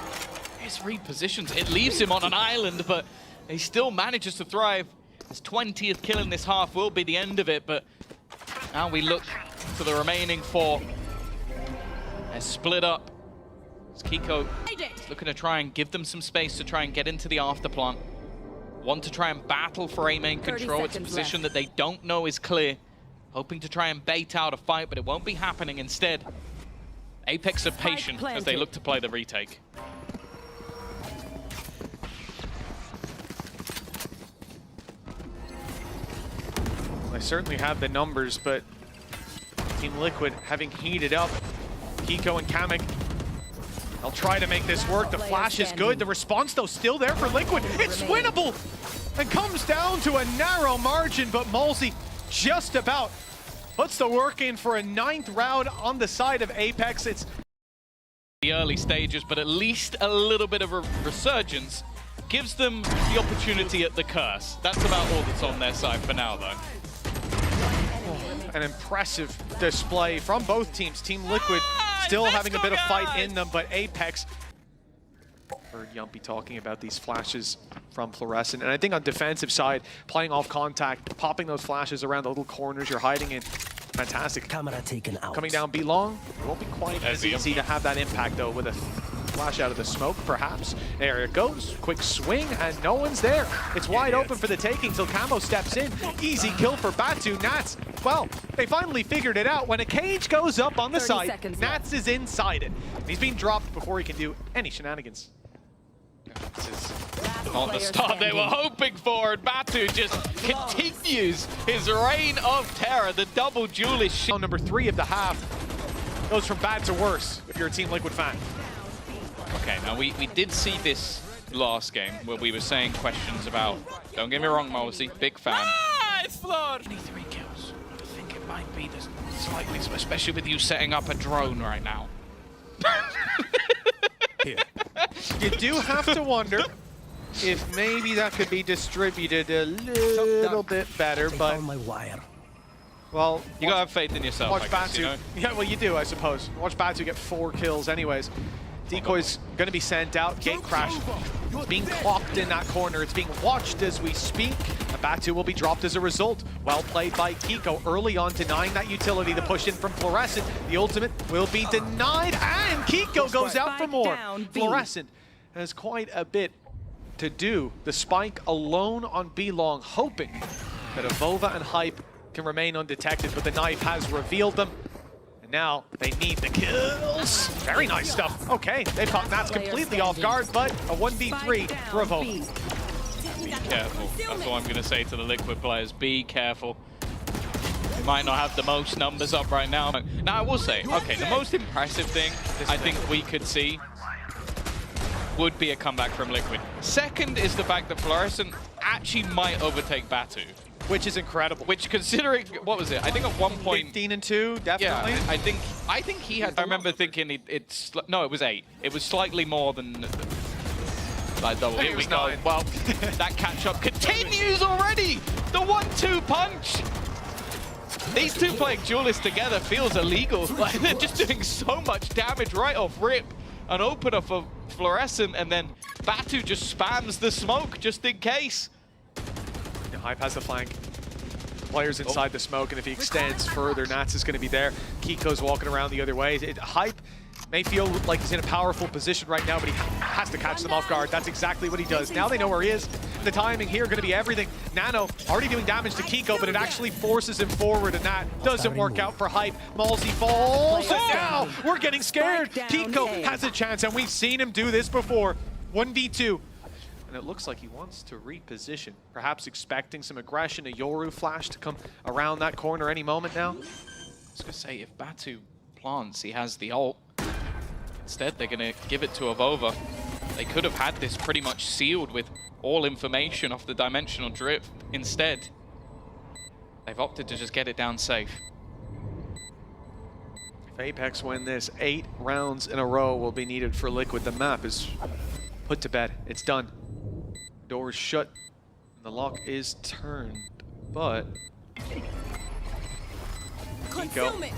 [SPEAKER 1] His repositions, it leaves him on an island, but he still manages to thrive. His 20th kill in this half will be the end of it, but now we look to the remaining 4. They're split up. As Kiko is looking to try and give them some space to try and get into the afterplant. Want to try and battle for A main control. It's a position that they don't know is clear. Hoping to try and bait out a fight, but it won't be happening. Instead, Apeks are patient as they look to play the retake.
[SPEAKER 2] They certainly have the numbers, but Team Liquid having heated up. Kiko and Kamek, they'll try to make this work. The flash is good. The response, though, still there for Liquid. It's winnable! And comes down to a narrow margin, but Malzy just about puts the work in for a 9th round on the side of Apeks. It's
[SPEAKER 1] the early stages, but at least a little bit of a resurgence gives them the opportunity at the curse. That's about all that's on their side for now, though.
[SPEAKER 2] An impressive display from both teams. Team Liquid still having a bit of fight in them, but Apeks. Heard Yumpy talking about these flashes from Fluorescent, and I think on defensive side, playing off contact, popping those flashes around the little corners you're hiding in, fantastic.
[SPEAKER 4] Camera taken out.
[SPEAKER 2] Coming down B long, it won't be quite as easy to have that impact though, with a flash out of the smoke, perhaps. There it goes, quick swing, and no one's there. It's wide open for the taking till Camo steps in. Easy kill for Batu. Nats, well, they finally figured it out. When a cage goes up on the site, Nats is inside it. He's been dropped before he can do any shenanigans.
[SPEAKER 1] This is not the start they were hoping for, and Batu just continues his reign of terror. The double duelist.
[SPEAKER 2] Number 3 of the half goes from bad to worse if you're a Team Liquid fan.
[SPEAKER 1] Okay, now we did see this last game where we were saying questions about, don't get me wrong, Malzy, big fan. It's flawed! 23 kills. I think it might be the slightly, especially with you setting up a drone right now.
[SPEAKER 2] You do have to wonder if maybe that could be distributed a little bit better, but well,
[SPEAKER 1] you gotta have faith in yourself.
[SPEAKER 2] Watch
[SPEAKER 1] I guess,
[SPEAKER 2] Batu.
[SPEAKER 1] you know?
[SPEAKER 2] Yeah, well, you do, I suppose. Watch Batu get 4 kills, anyways. Decoy's gonna be sent out. Gate crash being clocked in that corner. It's being watched as we speak. And Batu will be dropped as a result. Well played by Kiko early on, denying that utility. The push in from Fluorescent. The ultimate will be denied, and Kiko goes out for more. Fluorescent has quite a bit to do. The spike alone on B long, hoping that Avova and Hype can remain undetected, but the knife has revealed them. And now they need the kills. Very nice stuff. Okay, they caught Nats completely off guard, but a 1v3 for Avova.
[SPEAKER 1] Be careful. That's all I'm going to say to the Liquid players. Be careful. They might not have the most numbers up right now. Now, I will say, okay, the most impressive thing I think we could see would be a comeback from Liquid. Second is the fact that Fluorescent actually might overtake Batu.
[SPEAKER 2] Which is incredible.
[SPEAKER 1] Which, considering, what was it? I think at one point...
[SPEAKER 2] 15 and 2, definitely.
[SPEAKER 1] Yeah, I think he had... I remember thinking no, it was 8. It was slightly more than... Like double. Here we go.
[SPEAKER 2] 9.
[SPEAKER 1] Well, that catch-up continues already! The 1-2 punch! These two playing duelists together feels illegal. Like, they're just doing so much damage right off rip. An opener for Fluorescent, and then Batu just spams the smoke just in case.
[SPEAKER 2] Hype has the flank. Players inside the smoke, and if he extends further, Nats is going to be there. Kiko's walking around the other way. Hype may feel like he's in a powerful position right now, but he has to catch them off guard. That's exactly what he does. Now they know where he is. The timing here going to be everything. Nano already doing damage to Kiko, but it actually forces him forward, and that doesn't work out for Hype. Malzy falls, and now we're getting scared. Kiko has a chance, and we've seen him do this before. 1v2. And it looks like he wants to reposition, perhaps expecting some aggression, a Yoru flash to come around that corner any moment now.
[SPEAKER 1] I was going to say, if Batu plants, he has the ult. Instead, they're going to give it to Avova. They could have had this pretty much sealed with all information off the dimensional drip. Instead, they've opted to just get it down safe.
[SPEAKER 2] If Apeks win this, 8 rounds in a row will be needed for Liquid. The map is put to bed. It's done. Doors shut, and the lock is turned, but Kiko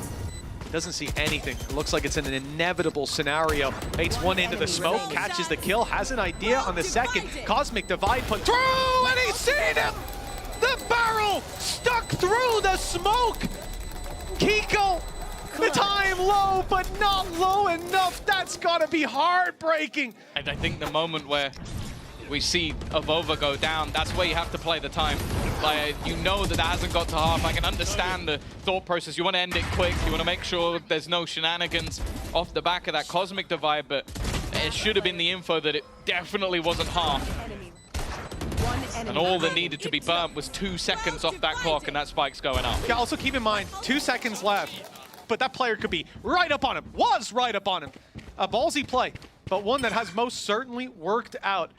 [SPEAKER 2] doesn't see anything. It looks like it's an inevitable scenario. Baits one into the smoke, catches the kill, has an idea on the second. Cosmic Divide put through, and he's seen him! The barrel stuck through the smoke! Kiko, the time low, but not low enough. That's gotta be heartbreaking.
[SPEAKER 1] And I think the moment where we see Avova go down, that's where you have to play the time. Like, you know that hasn't got to half. I can understand the thought process. You want to end it quick. You want to make sure there's no shenanigans off the back of that Cosmic Divide, but it should have been the info that it definitely wasn't half. And all that needed to be burnt was 2 seconds off that clock, and that spike's going up.
[SPEAKER 2] Yeah, also keep in mind, 2 seconds left, but that player could be right up on him, was right up on him. A ballsy play, but one that has most certainly worked out.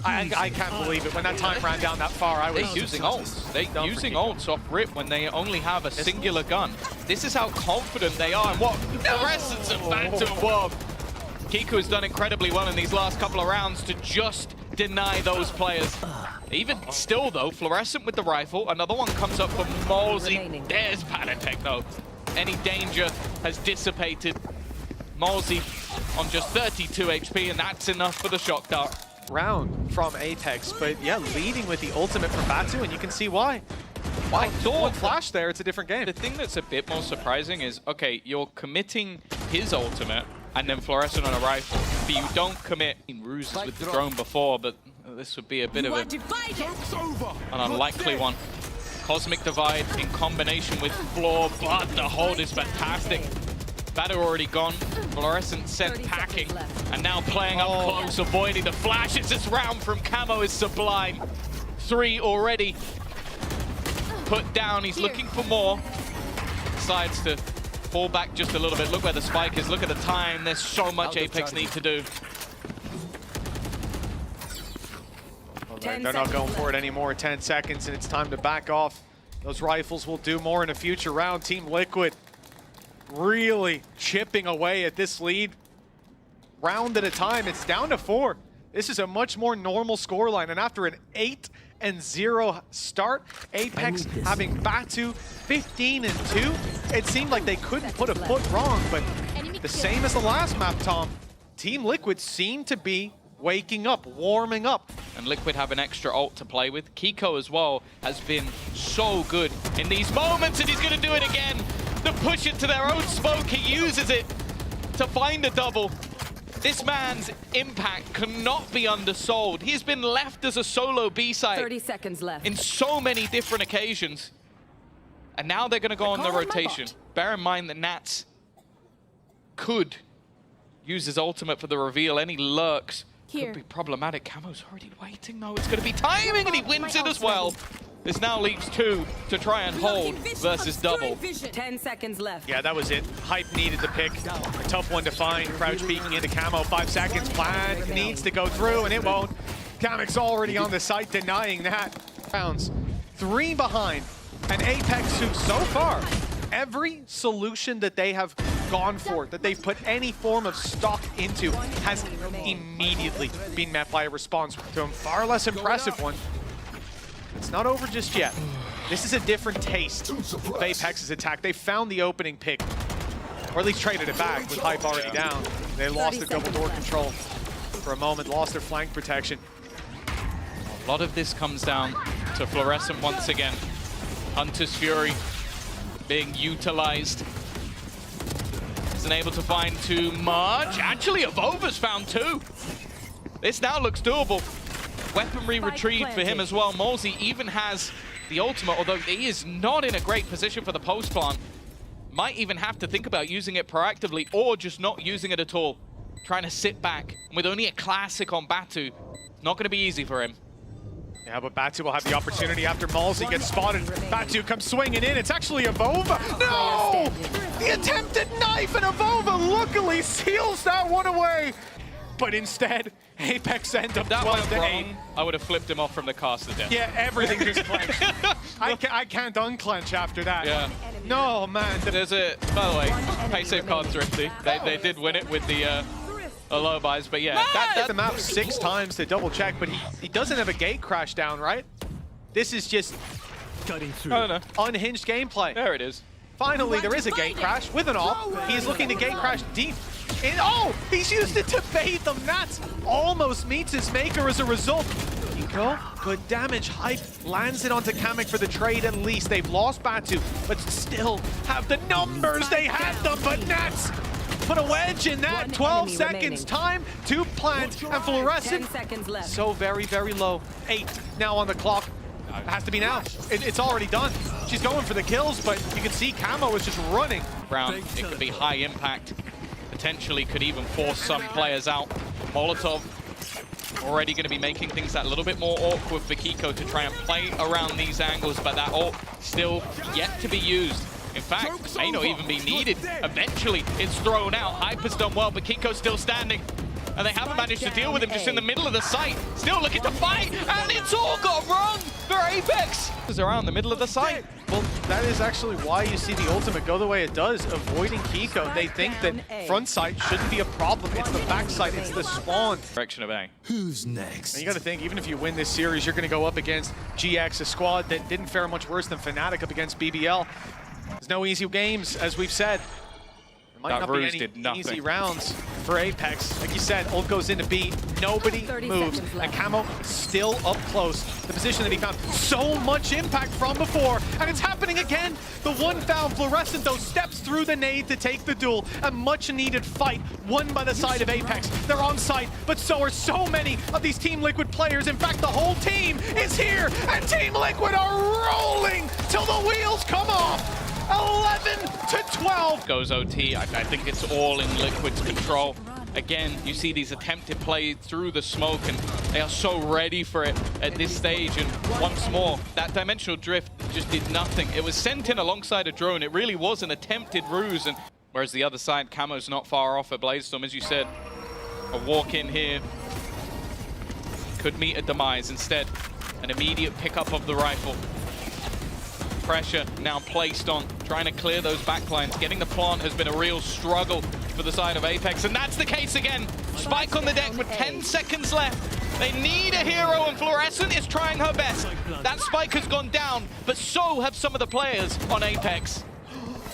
[SPEAKER 2] I can't believe it. When that time ran down that far, I was
[SPEAKER 1] using ults. They're using ults off rip when they only have a singular gun. This is how confident they are, and what fluorescence of Batu. Whoa. Kiko has done incredibly well in these last couple of rounds to just deny those players. Even still, though, Fluorescent with the rifle. Another one comes up for Malzy. There's Apeks, though. Any danger has dissipated. Malzy on just 32 HP, and that's enough for the shock dart.
[SPEAKER 2] Round from Apeks, but yeah, leading with the ultimate from Batu, and you can see why.
[SPEAKER 1] I thought
[SPEAKER 2] one flash there, it's a different game.
[SPEAKER 1] The thing that's a bit more surprising is, okay, you're committing his ultimate and then Fluorescent on a rifle, but you don't commit ruses with the drone before, but this would be a bit of an unlikely one. Cosmic Divide in combination with Floor, but the hold is fantastic. Batu already gone, Fluorescent sent packing, and now playing up close, avoiding the flashes. This round from Camo is sublime. 3 already put down, he's looking for more. Decides to fall back just a little bit. Look where the spike is, look at the time. There's so much Apeks need to do.
[SPEAKER 2] Well, they're not going for it anymore. 10 seconds, and it's time to back off. Those rifles will do more in a future round. Team Liquid really chipping away at this lead. Round at a time, it's down to 4. This is a much more normal scoreline, and after an 8-0 start, Apeks having Batu 15-2, it seemed like they couldn't put a foot wrong, but the same as the last map, Tom. Team Liquid seemed to be waking up, warming up.
[SPEAKER 1] And Liquid have an extra ult to play with. Kiko as well has been so good in these moments, and he's going to do it again. To push it to their own smoke, he uses it to find a double. This man's impact cannot be undersold. He's been left as a solo B-side
[SPEAKER 3] 30 seconds left.
[SPEAKER 1] in so many different occasions. And now they're going to go on the rotation. Bear in mind that Nats could use his ultimate for the reveal. Any lurks could be problematic. Camo's already waiting, though. It's going to be timing, and he wins it as well. This now leaves 2 to try and hold versus double.
[SPEAKER 3] 10 seconds left.
[SPEAKER 2] Yeah, that was it. Hype needed the pick. A tough one to find. Crouch peeking into Camo. 5 seconds. Plan needs to go through, and it won't. Kamik's already on the site denying that. Rounds 3 behind. And Apeks, who so far, every solution that they have gone for, that they've put any form of stock into, has immediately been met by a response to a far less impressive one. It's not over just yet. This is a different taste of Apeks' attack. They found the opening pick, or at least traded it back with Hype already down. They lost their double door control for a moment, lost their flank protection.
[SPEAKER 1] A lot of this comes down to Fluorescent once again. Hunter's Fury being utilized. Isn't able to find too much. Actually, Avova's found 2. This now looks doable. Weaponry
[SPEAKER 3] Spike
[SPEAKER 1] retrieved for him
[SPEAKER 3] planted.
[SPEAKER 1] as well. Molzy even has the ultimate, although he is not in a great position for the post plant. Might even have to think about using it proactively or just not using it at all. Trying to sit back. And with only a classic on Batu, not going to be easy for him.
[SPEAKER 2] Yeah, but Batu will have the opportunity after Malzy gets spotted. Batu comes swinging in. It's actually Avova. No! The attempted knife, and Avova luckily seals that one away. But instead, Apeks end up
[SPEAKER 1] That
[SPEAKER 2] 12
[SPEAKER 1] went
[SPEAKER 2] to 8.
[SPEAKER 1] wrong. I would have flipped him off from the caster death.
[SPEAKER 2] Yeah, everything just clenched. I can't unclench after that.
[SPEAKER 1] Yeah.
[SPEAKER 2] No, man.
[SPEAKER 1] There's a, by the way, pay safe card thrifty. They did win it with the low buys, but yeah.
[SPEAKER 2] Hit the map 6 times to double check, but he doesn't have a gate crash down, right? This is just
[SPEAKER 4] Cutting through.
[SPEAKER 1] I don't know.
[SPEAKER 2] unhinged gameplay.
[SPEAKER 1] There it is.
[SPEAKER 2] Finally, there is a gate crash with an AWP. He's looking to gate crash deep. Oh, he's used it to bait them. Nats almost meets his maker as a result. Kiko, good damage. Hype lands it onto Kamek for the trade at least. They've lost Batu, but still have the numbers. They had them, but Nats put a wedge in that.
[SPEAKER 3] One
[SPEAKER 2] 12
[SPEAKER 3] enemy
[SPEAKER 2] seconds
[SPEAKER 3] remaining.
[SPEAKER 2] time to plant, and
[SPEAKER 3] 10
[SPEAKER 2] Fluorescent
[SPEAKER 3] seconds left.
[SPEAKER 2] so very, very low. 8 now on the clock. It has to be now. It's already done. She's going for the kills, but you can see Camo is just running.
[SPEAKER 1] Round, it could be high impact. Potentially could even force some players out. Molotov already going to be making things that little bit more awkward for Kiko to try and play around these angles, but that ult still yet to be used. In fact, may not even be needed. Eventually, it's thrown out. Hyper's done well, but Kiko's still standing. And they haven't managed to deal with him, just in the middle of the site. Still looking to fight, and it's all gone wrong for Apeks. It's around the middle of the site.
[SPEAKER 2] Well, that is actually why you see the ultimate go the way it does, avoiding Kiko. They think that front side shouldn't be a problem. It's the back side, it's the spawn.
[SPEAKER 1] Direction of A.
[SPEAKER 4] Who's next?
[SPEAKER 2] And you got to think, even if you win this series, you're going to go up against GX, a squad that didn't fare much worse than Fnatic up against BBL. There's no easy games, as we've said. There might
[SPEAKER 1] That
[SPEAKER 2] not
[SPEAKER 1] Ruse
[SPEAKER 2] be
[SPEAKER 1] did
[SPEAKER 2] any
[SPEAKER 1] nothing.
[SPEAKER 2] easy rounds for Apeks. Like you said, ult goes into B, nobody
[SPEAKER 3] 30
[SPEAKER 2] moves,
[SPEAKER 3] seconds
[SPEAKER 2] and
[SPEAKER 3] left.
[SPEAKER 2] Camo still up close. The position that he found so much impact from before, and it's happening again. The one found Fluorescent, though, steps through the nade to take the duel. A much-needed fight won by the side of Apeks. They're on site, but so are so many of these Team Liquid players. In fact, the whole team is here, and Team Liquid are rolling till the wheels come off. 11 to 12.
[SPEAKER 1] Goes OT. I think it's all in Liquid's control. Again, you see these attempted plays through the smoke, and they are so ready for it at this stage. And once more, that dimensional drift just did nothing. It was sent in alongside a drone. It really was an attempted ruse. And whereas the other side, Camo's not far off at Bladestorm, as you said. A walk in here could meet a demise. Instead, an immediate pickup of the rifle. Pressure now placed on trying to clear those backlines. Getting the plant has been a real struggle for the side of Apeks, and that's the case again. Spike on the deck with 10 seconds left. They need a hero, and Fluorescent is trying her best. That spike has gone down, but so have some of the players on Apeks.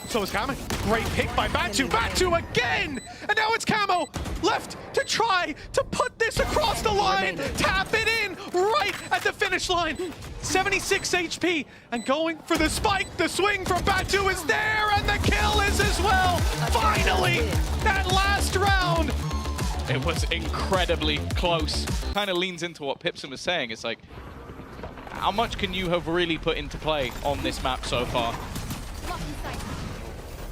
[SPEAKER 2] So is Camo. Great pick by Batu. Batu again! And now it's Camo left to try to put this across the line. Tap it in right at the finish line. 76 HP and going for the spike. The swing from Batu is there, and the kill is as well. Finally, that last round.
[SPEAKER 1] It was incredibly close. Kind of leans into what Pipson was saying. It's like, how much can you have really put into play on this map so far?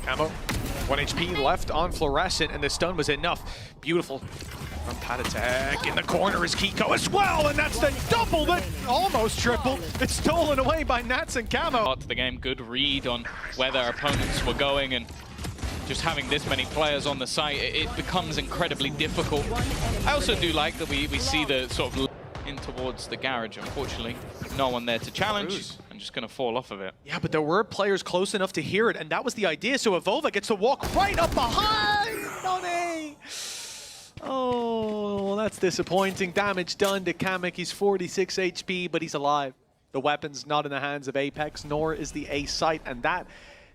[SPEAKER 2] Camo, 1 HP left on Fluorescent, and the stun was enough. Beautiful from Patatek. In the corner is Kiko as well, and that's the double that almost triple. It's stolen away by Nats and Camo.
[SPEAKER 1] Start to the game, good read on where their opponents were going, and just having this many players on the site, it becomes incredibly difficult. I also do like that we see the sort of in towards the garage. Unfortunately, no one there to challenge. I'm just going to fall off of it.
[SPEAKER 2] Yeah, but there were players close enough to hear it, and that was the idea. So Avova gets to walk right up behind on A. Oh, that's disappointing. Damage done to Kamek. He's 46 HP, but he's alive. The weapon's not in the hands of Apeks, nor is the A site, and that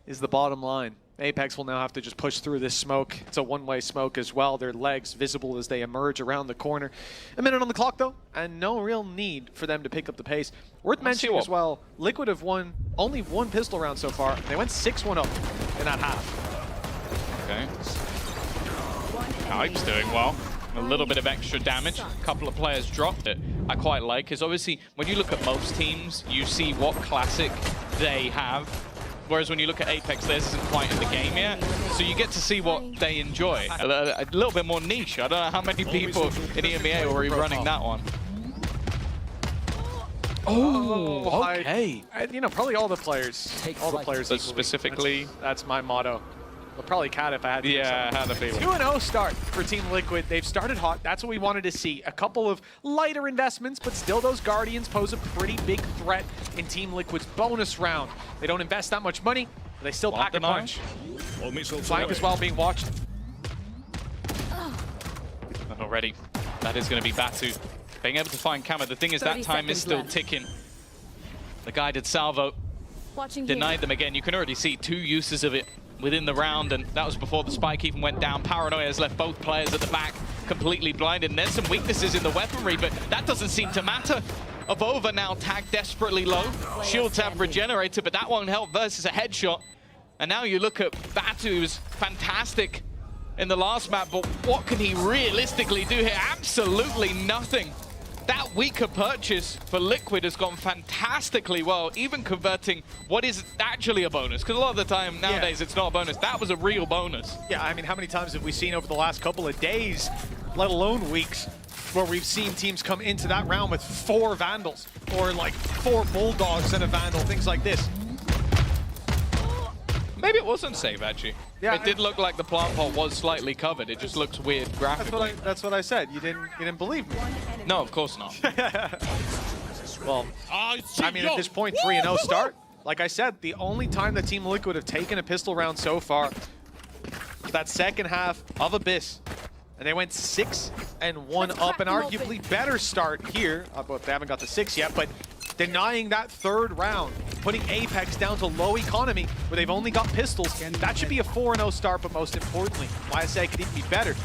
[SPEAKER 2] is the bottom line. Apeks will now have to just push through this smoke. It's a one-way smoke as well. Their legs visible as they emerge around the corner. A minute on the clock, though, and no real need for them to pick up the pace. Worth mentioning as well, Liquid have won only 1 pistol round so far. They went 6-1 up in that half.
[SPEAKER 1] Okay. Hype's doing well. A little bit of extra damage. A couple of players dropped it. I quite like is obviously when you look at most teams, you see what classic they have. Whereas when you look at Apeks, theirs isn't quite in the game yet. So you get to see what they enjoy. A little bit more niche. I don't know how many people in EMEA are already running that one. Oh, okay.
[SPEAKER 2] You know, probably all the players. All the players.
[SPEAKER 1] But specifically,
[SPEAKER 2] that's my motto. Well, probably Cat if I had to.
[SPEAKER 1] Yeah, I had a feeling.
[SPEAKER 2] 2-0 start for Team Liquid. They've started hot. That's what we wanted to see. A couple of lighter investments, but still those Guardians pose a pretty big threat in Team Liquid's bonus round. They don't invest that much money, but they still pack a punch. Flank as well being watched.
[SPEAKER 1] Already, that is going to be Batu. Being able to find Kama. The thing is that time is still ticking. The guided salvo denied them again. You can already see 2 uses of it within the round, and that was before the spike even went down. Paranoia has left both players at the back completely blinded, and there's some weaknesses in the weaponry, but that doesn't seem to matter. Avova now tagged desperately low. Shields have regenerated, but that won't help versus a headshot. And now you look at Batu, who's fantastic in the last map, but what can he realistically do here? Absolutely nothing. That weaker purchase for Liquid has gone fantastically well, even converting what is actually a bonus. Because a lot of the time nowadays it's not a bonus. That was a real bonus.
[SPEAKER 2] Yeah, I mean, how many times have we seen over the last couple of days, let alone weeks, where we've seen teams come into that round with 4 Vandals, or like 4 Bulldogs and a Vandal, things like this.
[SPEAKER 1] Maybe it wasn't safe, actually.
[SPEAKER 2] Yeah,
[SPEAKER 1] it did look like the plant pole was slightly covered. It just looks weird graphically.
[SPEAKER 2] That's what I said. You didn't believe me.
[SPEAKER 1] No, of course not.
[SPEAKER 2] Well, I mean, at this point, 3-0 start. Like I said, the only time that Team Liquid have taken a pistol round so far was that second half of Abyss. And they went 6-1 up, an arguably better start here. Well, they haven't got to 6 yet, but denying that 3rd round, putting Apeks down to low economy where they've only got pistols. That should be a 4-0 start, but most importantly, why I say it could even be better,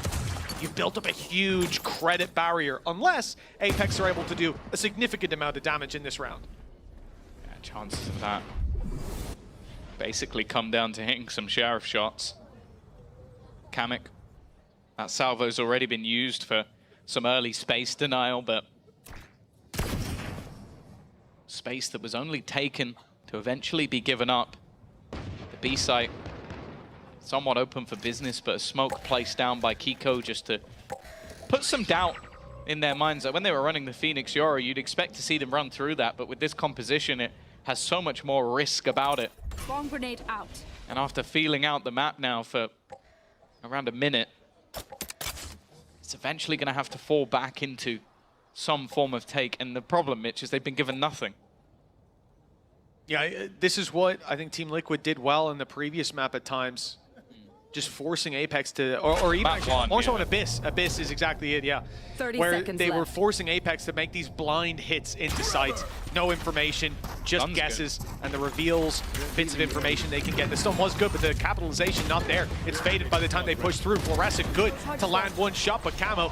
[SPEAKER 2] you've built up a huge credit barrier, unless Apeks are able to do a significant amount of damage in this round.
[SPEAKER 1] Yeah, chances of that basically come down to hitting some sheriff shots. Kamek, that salvo's already been used for some early space denial, but space that was only taken to eventually be given up. The B site somewhat open for business, but a smoke placed down by Kiko just to put some doubt in their minds. That when they were running the Phoenix Yoro, you'd expect to see them run through that, but with this composition, it has so much more risk about it.
[SPEAKER 3] Bomb grenade out.
[SPEAKER 1] And after feeling out the map now for around a minute, it's eventually going to have to fall back into some form of take. And the problem, Mitch, is they've been given nothing.
[SPEAKER 2] Yeah, this is what I think Team Liquid did well in the previous map at times. Just forcing Apeks to, or even more so in Abyss. Abyss is exactly it, yeah.
[SPEAKER 3] 30
[SPEAKER 2] where
[SPEAKER 3] seconds
[SPEAKER 2] they
[SPEAKER 3] left.
[SPEAKER 2] were forcing Apeks to make these blind hits into sites. No information, just guesses, and the reveals, bits of information they can get. The stun was good, but the capitalization not there. It's faded by the time they push through. Fluorescent good to land 1 shot, but Camo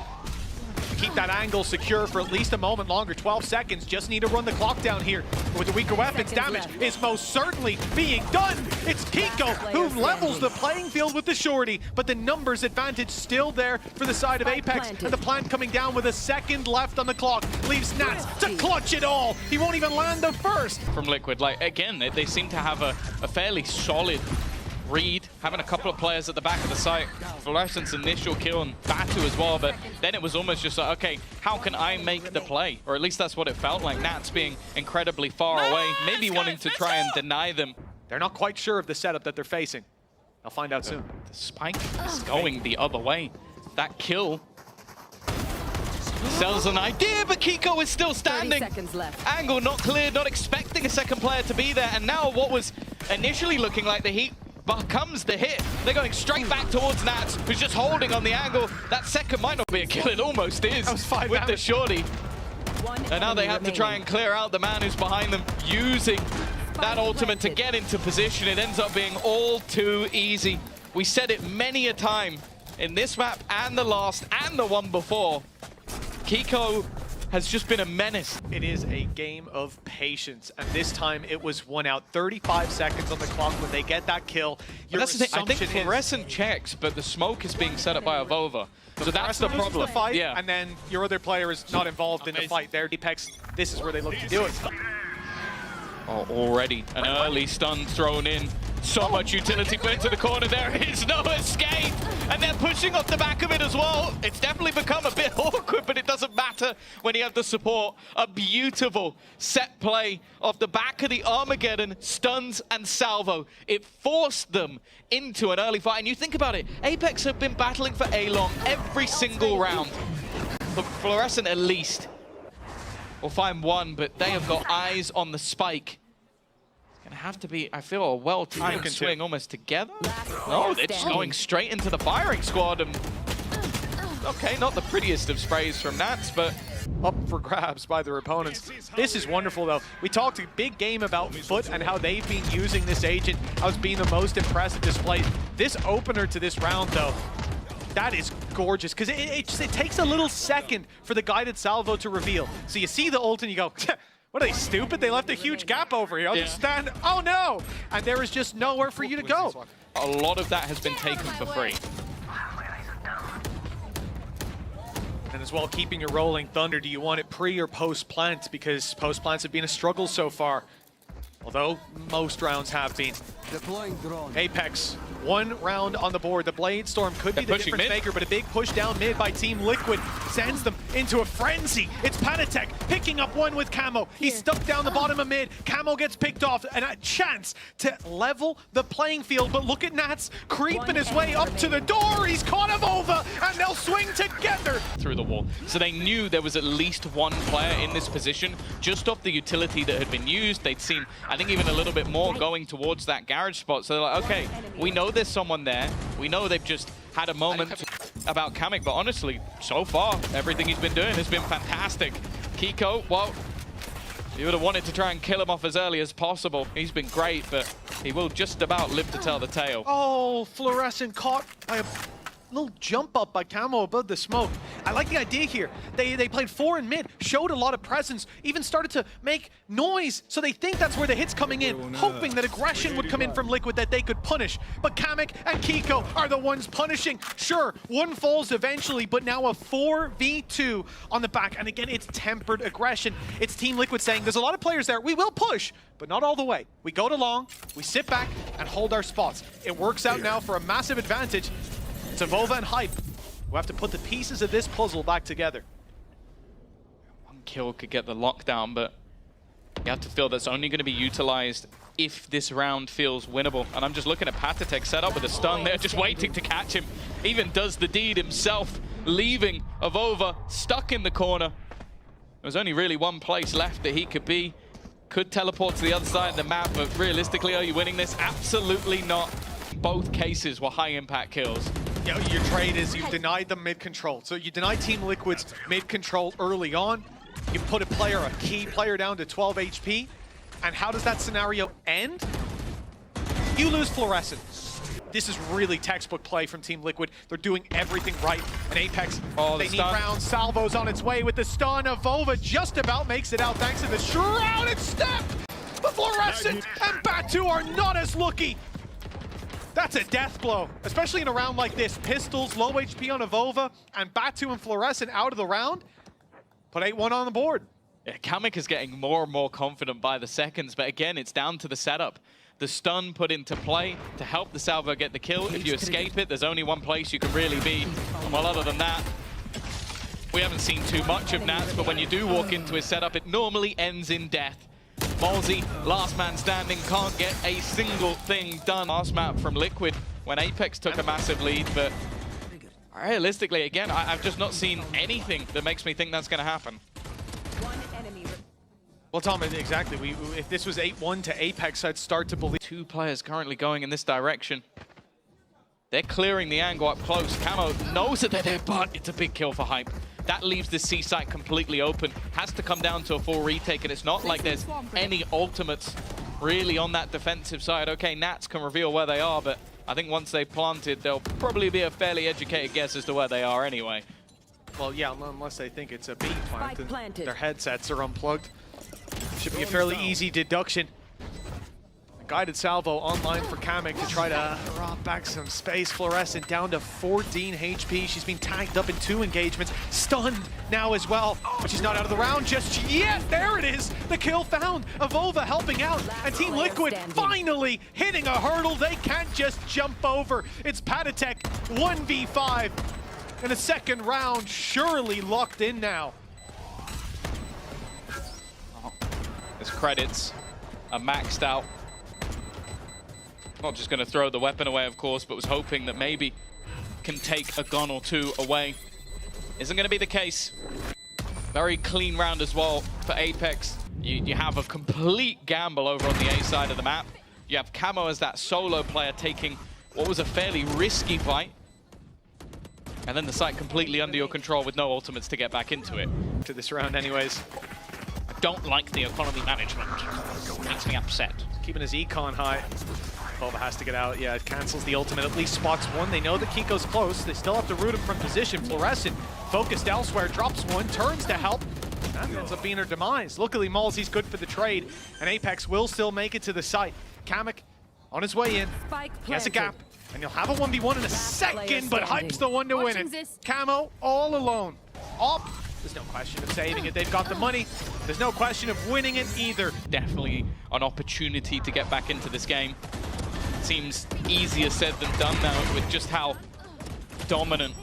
[SPEAKER 2] keep that angle secure for at least a moment longer. 12 seconds, just need to run the clock down here. With the weaker weapons, damage is most certainly being done. It's Kiko who levels the playing field with the shorty, but the numbers advantage still there for the side of Apeks, and the plant coming down with a second left on the clock leaves Nats to clutch it all. He won't even land the first.
[SPEAKER 1] From Liquid, like, again, they seem to have a fairly solid read, having a couple of players at the back of the site. Fluorescent's initial kill and Batu as well, but then it was almost just like, okay, how can I make the play? Or at least that's what it felt like. Nats being incredibly far away, maybe wanting to try and deny them.
[SPEAKER 2] They're not quite sure of the setup that they're facing. I'll find out soon.
[SPEAKER 1] The spike is going the other way. That kill sells an idea, but Kiko is still standing.
[SPEAKER 3] 30 seconds left.
[SPEAKER 1] Angle not cleared, not expecting a second player to be there, and now what was initially looking like the heat comes the hit. They're going straight back towards Nats, who's just holding on the angle. That second might not be a kill, it almost is with the shorty. And now they have to try and clear out the man who's behind them, using that ultimate to get into position. It ends up being all too easy. We said it many a time in this map and the last and the one before. Kiko has just been a menace.
[SPEAKER 2] It is a game of patience, and this time it was 1 out. 35 seconds on the clock when they get that kill. Your
[SPEAKER 1] That's the thing. I think
[SPEAKER 2] assumption is
[SPEAKER 1] Fluorescent checks, but the smoke is being set up by Avova. So that's the
[SPEAKER 2] loses
[SPEAKER 1] problem.
[SPEAKER 2] The fight,
[SPEAKER 1] yeah.
[SPEAKER 2] and then your other player is not involved in the fight. There, Apeks, this is where they look to do it.
[SPEAKER 1] Oh, already an early stun thrown in. So much utility put into the corner. There is no escape. And they're pushing off the back of it as well. It's definitely become a bit awkward, but it doesn't matter when you have the support. A beautiful set play off the back of the Armageddon, stuns and salvo. It forced them into an early fight. And you think about it, Apeks have been battling for A-Long every single round. But Fluorescent at least will find one, but they have got eyes on the spike. Gonna have to be, I feel, a well-timed swing almost together. No, they're just going straight into the firing squad. And okay, not the prettiest of sprays from Nats, but
[SPEAKER 2] up for grabs by their opponents. This is wonderful, though. We talked a big game about Foot and how they've been using this agent as being the most impressive display. This opener to this round, though, that is gorgeous, because it takes a little second for the guided salvo to reveal. So you see the ult and you go, what are they, stupid? They left a huge gap over here. I'll just stand, oh no! And there is just nowhere for you to go.
[SPEAKER 1] A lot of that has been taken for free.
[SPEAKER 2] And as well, keeping your rolling thunder, do you want it pre or post plant? Because post plants have been a struggle so far. Although most rounds have been.
[SPEAKER 4] Deploying drone.
[SPEAKER 2] Apeks, 1 round on the board. The Blade Storm could be the difference maker, but a big push down mid by Team Liquid sends them into a frenzy. It's Panatek picking up one with Camo. He's stuck down the bottom of mid. Camo gets picked off, and a chance to level the playing field. But look at Nats creeping his way up to the door. He's caught Avova, and they'll swing together.
[SPEAKER 1] Through the wall. So they knew there was at least one player in this position, just off the utility that had been used. They'd seen, I think, even a little bit more going towards that garage spot. So they're like, okay, we know there's someone there. We know they've just had a moment about Kamek, but honestly, so far, everything he's been doing has been fantastic. Kiko, well, you would have wanted to try and kill him off as early as possible. He's been great, but he will just about live to tell the tale.
[SPEAKER 2] Oh, Fluorescent caught by a little jump up by Camo above the smoke. I like the idea here. They played 4 in mid, showed a lot of presence, even started to make noise, so they think that's where the hit's coming in, hoping that aggression would come in from Liquid that they could punish. But Kamek and Kiko are the ones punishing. Sure, one falls eventually, but now a 4v2 on the back. And again, it's tempered aggression. It's Team Liquid saying, there's a lot of players there, we will push, but not all the way. We go to long, we sit back and hold our spots. It works out now for a massive advantage. It's Avova and Hype who have to put the pieces of this puzzle back together.
[SPEAKER 1] One kill could get the lockdown, but you have to feel that's only going to be utilized if this round feels winnable. And I'm just looking at Patatek set up with a stun there, just waiting to catch him. Even does the deed himself, leaving Avova stuck in the corner. There's only really one place left that he could be. Could teleport to the other side of the map, but realistically, are you winning this? Absolutely not. Both cases were high impact kills.
[SPEAKER 2] Yeah, your trade is you denied them mid-control. So you deny Team Liquid's mid-control early on. You put a key player down to 12 HP. And how does that scenario end? You lose Fluorescent. This is really textbook play from Team Liquid. They're doing everything right. And Apeks, they need rounds. Salvo's on its way with the stun. Avova just about makes it out thanks to the shrouded step. But Fluorescent and Batu are not as lucky. That's a death blow, especially in a round like this. Pistols, low HP on Avova, and Batu and Fluorescent out of the round. Put 8-1 on the board.
[SPEAKER 1] Yeah, Kamek is getting more and more confident by the seconds, but again, it's down to the setup. The stun put into play to help the salvo get the kill. If you escape it, there's only one place you can really be. And well, other than that, we haven't seen too much of Nats, but when you do walk into his setup, it normally ends in death. Malzy, last man standing, can't get a single thing done. Last map from Liquid when Apeks took a massive lead, but realistically, again, I've just not seen anything that makes me think that's going to happen.
[SPEAKER 2] Well, Tom, exactly. If this was 8-1 to Apeks, I'd start to believe.
[SPEAKER 1] 2 players currently going in this direction. They're clearing the angle up close. Camo knows that they're there, but it's a big kill for Hype. That leaves the C site completely open. Has to come down to a full retake, and it's not like there's any ultimates really on that defensive side. Okay, Nats can reveal where they are, but I think once they've planted, there'll probably be a fairly educated guess as to where they are anyway.
[SPEAKER 2] Well, yeah, unless they think it's a B plant and
[SPEAKER 3] planted.
[SPEAKER 2] their headsets are unplugged. Should be a fairly easy deduction. Guided salvo online for Kamek to try to rob back some space. Fluorescent down to 14 HP. She's been tagged up in 2 engagements. Stunned now as well, but she's not out of the round just yet. There it is, the kill found. Avova helping out, and Team Liquid finally hitting a hurdle they can't just jump over. It's Patatek 1v5, and a second round surely locked in now.
[SPEAKER 1] His credits are maxed out. Not just going to throw the weapon away, of course, but was hoping that maybe can take a gun or 2 away. Isn't going to be the case. Very clean round as well for Apeks. You have a complete gamble over on the A side of the map. You have Camo as that solo player taking what was a fairly risky fight. And then the site completely under your control with no ultimates to get back into it.
[SPEAKER 2] To this round anyways.
[SPEAKER 1] I don't like the economy management. Makes me upset.
[SPEAKER 2] Keeping his econ high. Avova has to get out. Yeah, it cancels the ultimate. At least spots one. They know that Kiko's close. They still have to root him from position. Fluorescent focused elsewhere. Drops one. Turns to help. That ends up being her demise. Luckily, Malzy's good for the trade. And Apeks will still make it to the site. Kamek on his way in. He has a gap. And he'll have a 1v1 in a second, but Hype's the one to win it. Camo all alone. Off. There's no question of saving it. They've got the money. There's no question of winning it either.
[SPEAKER 1] Definitely an opportunity to get back into this game. Seems easier said than done now with just how dominant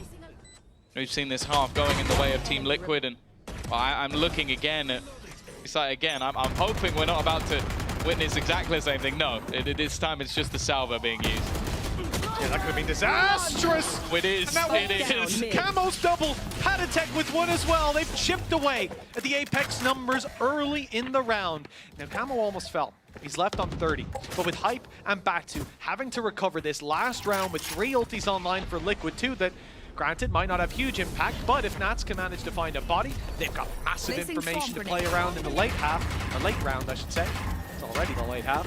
[SPEAKER 1] we've seen this half going in the way of Team Liquid. And I'm looking again at again. I'm hoping we're not about to witness exactly the same thing. No, this time it's just the salvo being used.
[SPEAKER 2] Yeah, that could have been disastrous.
[SPEAKER 1] It is. It is.
[SPEAKER 2] Camo's double. Patatek with one as well. They've chipped away at the Apeks numbers early in the round. Now, Camo almost fell. He's left on 30. But with Hype and Batu having to recover this last round with 3 ultis online for Liquid too that, granted, might not have huge impact, but if Nats can manage to find a body, they've got massive information to play around in the late half, or late round, I should say. It's already the late half.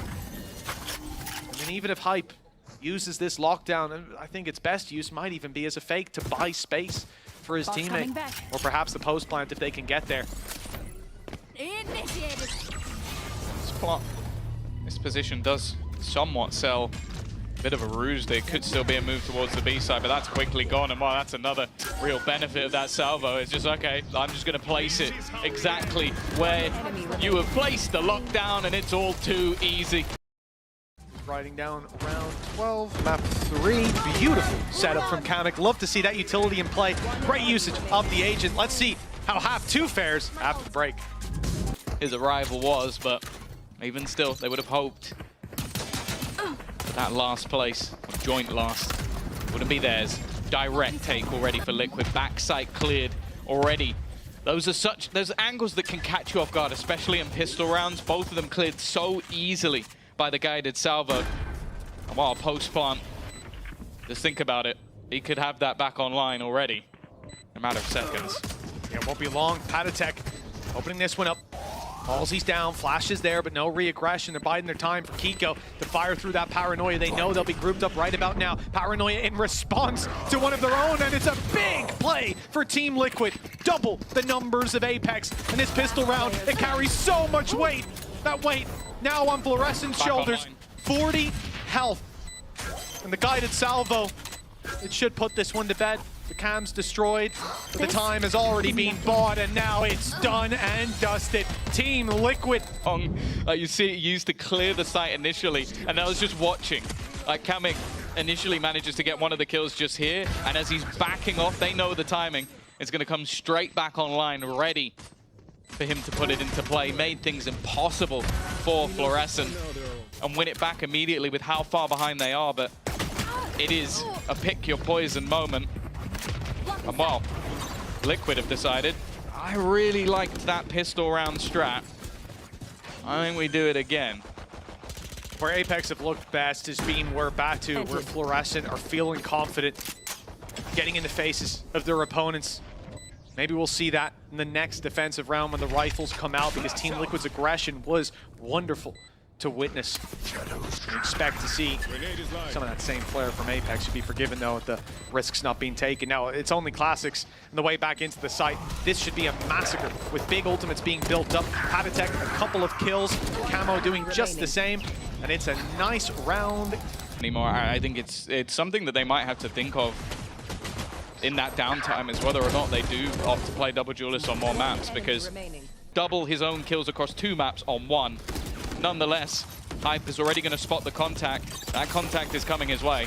[SPEAKER 2] And then even if Hype uses this lockdown, and I think its best use might even be as a fake to buy space for his teammate, or perhaps the post plant if they can get there.
[SPEAKER 1] This position does somewhat sell a bit of a ruse. There could still be a move towards the B side, but that's quickly gone. And well, that's another real benefit of that salvo. It's just, okay, I'm just going to place it exactly where you have placed the lockdown, and it's all too easy.
[SPEAKER 2] Riding down round 12, map 3. Beautiful setup from Kamek. Love to see that utility in play. Great usage of the agent. Let's see how half 2 fares after the break.
[SPEAKER 1] His arrival was, but even still, they would have hoped that last place, or joint last, wouldn't be theirs. Direct take already for Liquid. Backside cleared already. Those are angles that can catch you off guard, especially in pistol rounds. Both of them cleared so easily by the guided salvo. And while post plant, just think about it, he could have that back online already in a matter of seconds.
[SPEAKER 2] Yeah, it won't be long. Patatek opening this one up. Halsey's down, Flash is there, but no re-aggression. They're biding their time for Kiko to fire through that Paranoia. They know they'll be grouped up right about now. Paranoia in response to one of their own, and it's a big play for Team Liquid. Double the numbers of Apeks, and this pistol round, it carries so much weight. That weight now on Fluorescent's shoulders. 40 health. And the guided salvo, it should put this one to bed. The cam's destroyed, but the time has already been bought, and now it's done and dusted. Team Liquid.
[SPEAKER 1] You see it used to clear the site initially, and I was just watching. Kamek initially manages to get one of the kills just here, and as he's backing off, they know the timing. It's going to come straight back online, ready for him to put it into play. Made things impossible for Fluorescent, and win it back immediately with how far behind they are, but it is a pick your poison moment. And well, Liquid have decided, I really liked that pistol round strat. I think we do it again.
[SPEAKER 2] Where Apeks have looked best has been where Batu, where Fluorescent are feeling confident, getting in the faces of their opponents. Maybe we'll see that in the next defensive round when the rifles come out, because Team Liquid's aggression was wonderful to witness. We expect to see some of that same flair from Apeks. Should be forgiven though with the risks not being taken. Now it's only classics on the way back into the site. This should be a massacre with big ultimates being built up. Apeks a couple of kills, Camo doing just the same, and it's a nice round.
[SPEAKER 1] Anymore, I think it's something that they might have to think of in that downtime is whether or not they do opt to play double duelist on more maps, because double his own kills across 2 maps on 1. Nonetheless, Hype is already going to spot the contact. That contact is coming his way.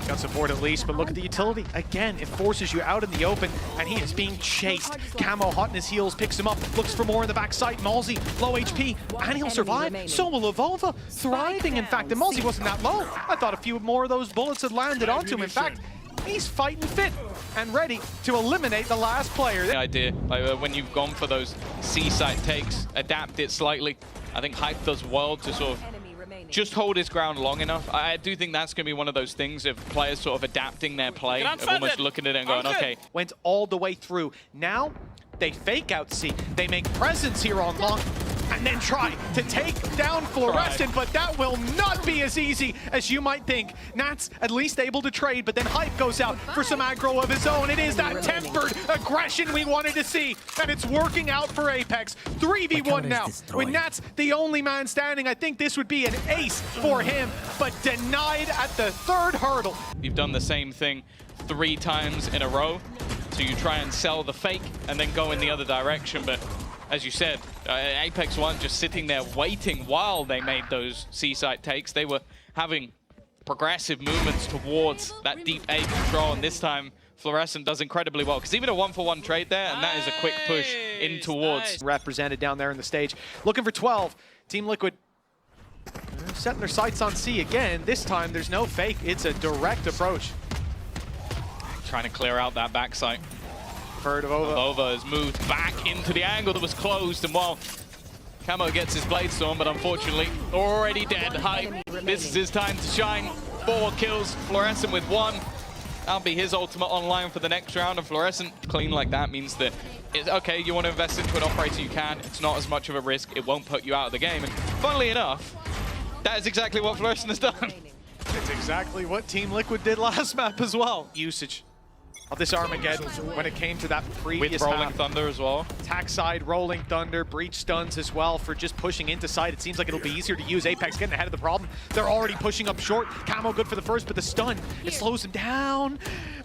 [SPEAKER 2] Got support at least, but look at the utility. Again, it forces you out in the open, and he is being chased. Camo hot in his heels, picks him up, looks for more in the backside. Malzy, low HP, and he'll survive. So will Evolva, thriving in fact. And Malzy wasn't that low. I thought a few more of those bullets had landed onto him. In fact, he's fighting fit and ready to eliminate the last player.
[SPEAKER 1] The idea, like when you've gone for those C-side takes, adapt it slightly. I think Hype does well to sort of just hold his ground long enough. I do think that's going to be one of those things of players sort of adapting their play, of almost looking at it and going, okay.
[SPEAKER 2] Went all the way through. Now they fake out C. They make presence here on long, and then try to take down Fluorescent, but that will not be as easy as you might think. Nat's at least able to trade, but then Hype goes out for some aggro of his own. It is that tempered aggression we wanted to see, and it's working out for Apeks. 3v1 now, with Nat's the only man standing. I think this would be an ace for him, but denied at the 3rd hurdle.
[SPEAKER 1] You've done the same thing 3 times in a row, so you try and sell the fake and then go in the other direction, but as you said, Apeks weren't just sitting there waiting while they made those C-side takes. They were having progressive movements towards that deep A control, and this time Fluorescent does incredibly well, because even a 1-for-1 trade there, and that is a quick push in towards.
[SPEAKER 2] Represented down there in the stage. Looking for 12. Team Liquid setting their sights on C again. This time there's no fake. It's a direct approach.
[SPEAKER 1] Trying to clear out that backside.
[SPEAKER 2] Evolva
[SPEAKER 1] has moved back into the angle that was closed, and while Camo gets his blade storm, but unfortunately already dead. Hype, this is his time to shine. 4 kills, Fluorescent with 1. That'll be his ultimate online for the next round, and Fluorescent clean like that means that it's okay, you want to invest into an operator, you can. It's not as much of a risk, it won't put you out of the game, and funnily enough, that is exactly what Fluorescent has done.
[SPEAKER 2] It's exactly what Team Liquid did last map as well. Usage of this Armageddon when it came to that previous
[SPEAKER 1] with Rolling
[SPEAKER 2] half.
[SPEAKER 1] Thunder as well.
[SPEAKER 2] Attack side, Rolling Thunder, breach stuns as well for just pushing into side. It seems like it'll be easier to use. Apeks getting ahead of the problem. They're already pushing up short. Camo good for the first, but the stun, it slows him down.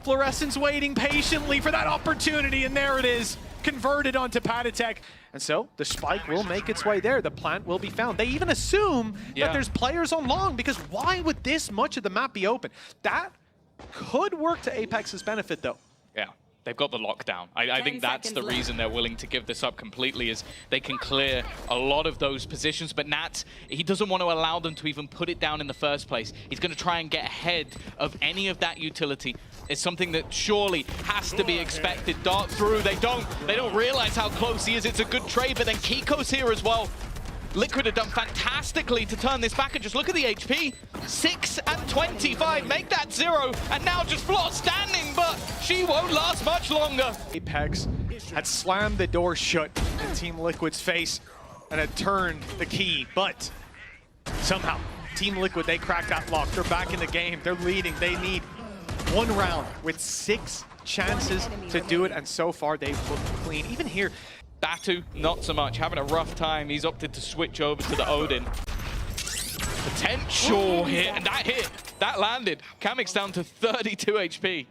[SPEAKER 2] Fluorescent's waiting patiently for that opportunity, and there it is. Converted onto Apeks. And so the spike will make its way there. The plant will be found. They even assume that there's players on long, because why would this much of the map be open? That could work to Apeks' benefit, though.
[SPEAKER 1] Yeah, they've got the lockdown. I think that's the reason they're willing to give this up completely, is they can clear a lot of those positions. But Nat, he doesn't want to allow them to even put it down in the first place. He's going to try and get ahead of any of that utility. It's something that surely has to be expected. Dart through, they don't realize how close he is. It's a good trade, but then Kiko's here as well. Liquid have done fantastically to turn this back, and just look at the HP. 6 and 25, make that 0, and now just Floss standing, but she won't last much longer.
[SPEAKER 2] Apeks had slammed the door shut in Team Liquid's face and had turned the key, but somehow Team Liquid, they cracked that lock. They're back in the game, they're leading. They need 1 round with 6 chances to do it, and so far they've looked clean. Even here,
[SPEAKER 1] Batu, not so much, having a rough time. He's opted to switch over to the Odin. Potential hit, and that landed. Kamik's down to 32 HP.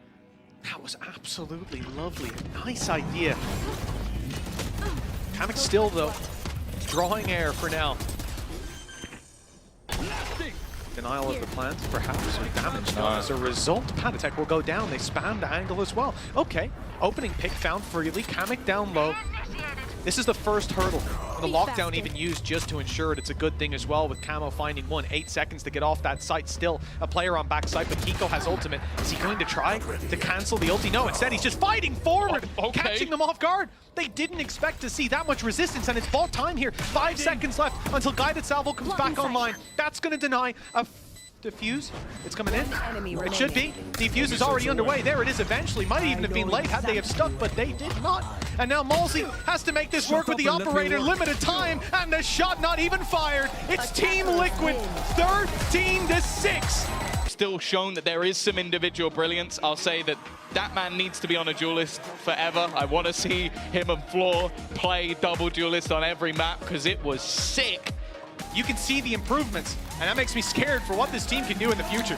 [SPEAKER 2] That was absolutely lovely. Nice idea. Kamik still, though, drawing air for now. Denial of the plant, perhaps with damage done. As a result, Apeks will go down. They spam the angle as well. Okay, opening pick found freely. Kamik down low. This is the first hurdle. The lockdown even used just to ensure it. It's a good thing as well, with Camo finding 1. 8 seconds to get off that site. Still a player on backside, but Kiko has ultimate. Is he going to try to cancel the ulti? No, instead he's just fighting forward, catching them off guard. They didn't expect to see that much resistance, and it's bought time here. 5 seconds left until Guided Salvo comes back online. That's going to deny a Defuse. It's coming in.
[SPEAKER 3] One enemy
[SPEAKER 2] It should be. Defuse is already underway. There it is eventually. Might even have been late had they have stuck, but they did not. And now Malsey has to make this work with the operator. Limited time, and the shot not even fired. It's Team Liquid, 13-6.
[SPEAKER 1] Still shown that there is some individual brilliance. I'll say that that man needs to be on a duelist forever. I want to see him and Floor play double duelist on every map because it was sick.
[SPEAKER 2] You can see the improvements, and that makes me scared for what this team can do in the future.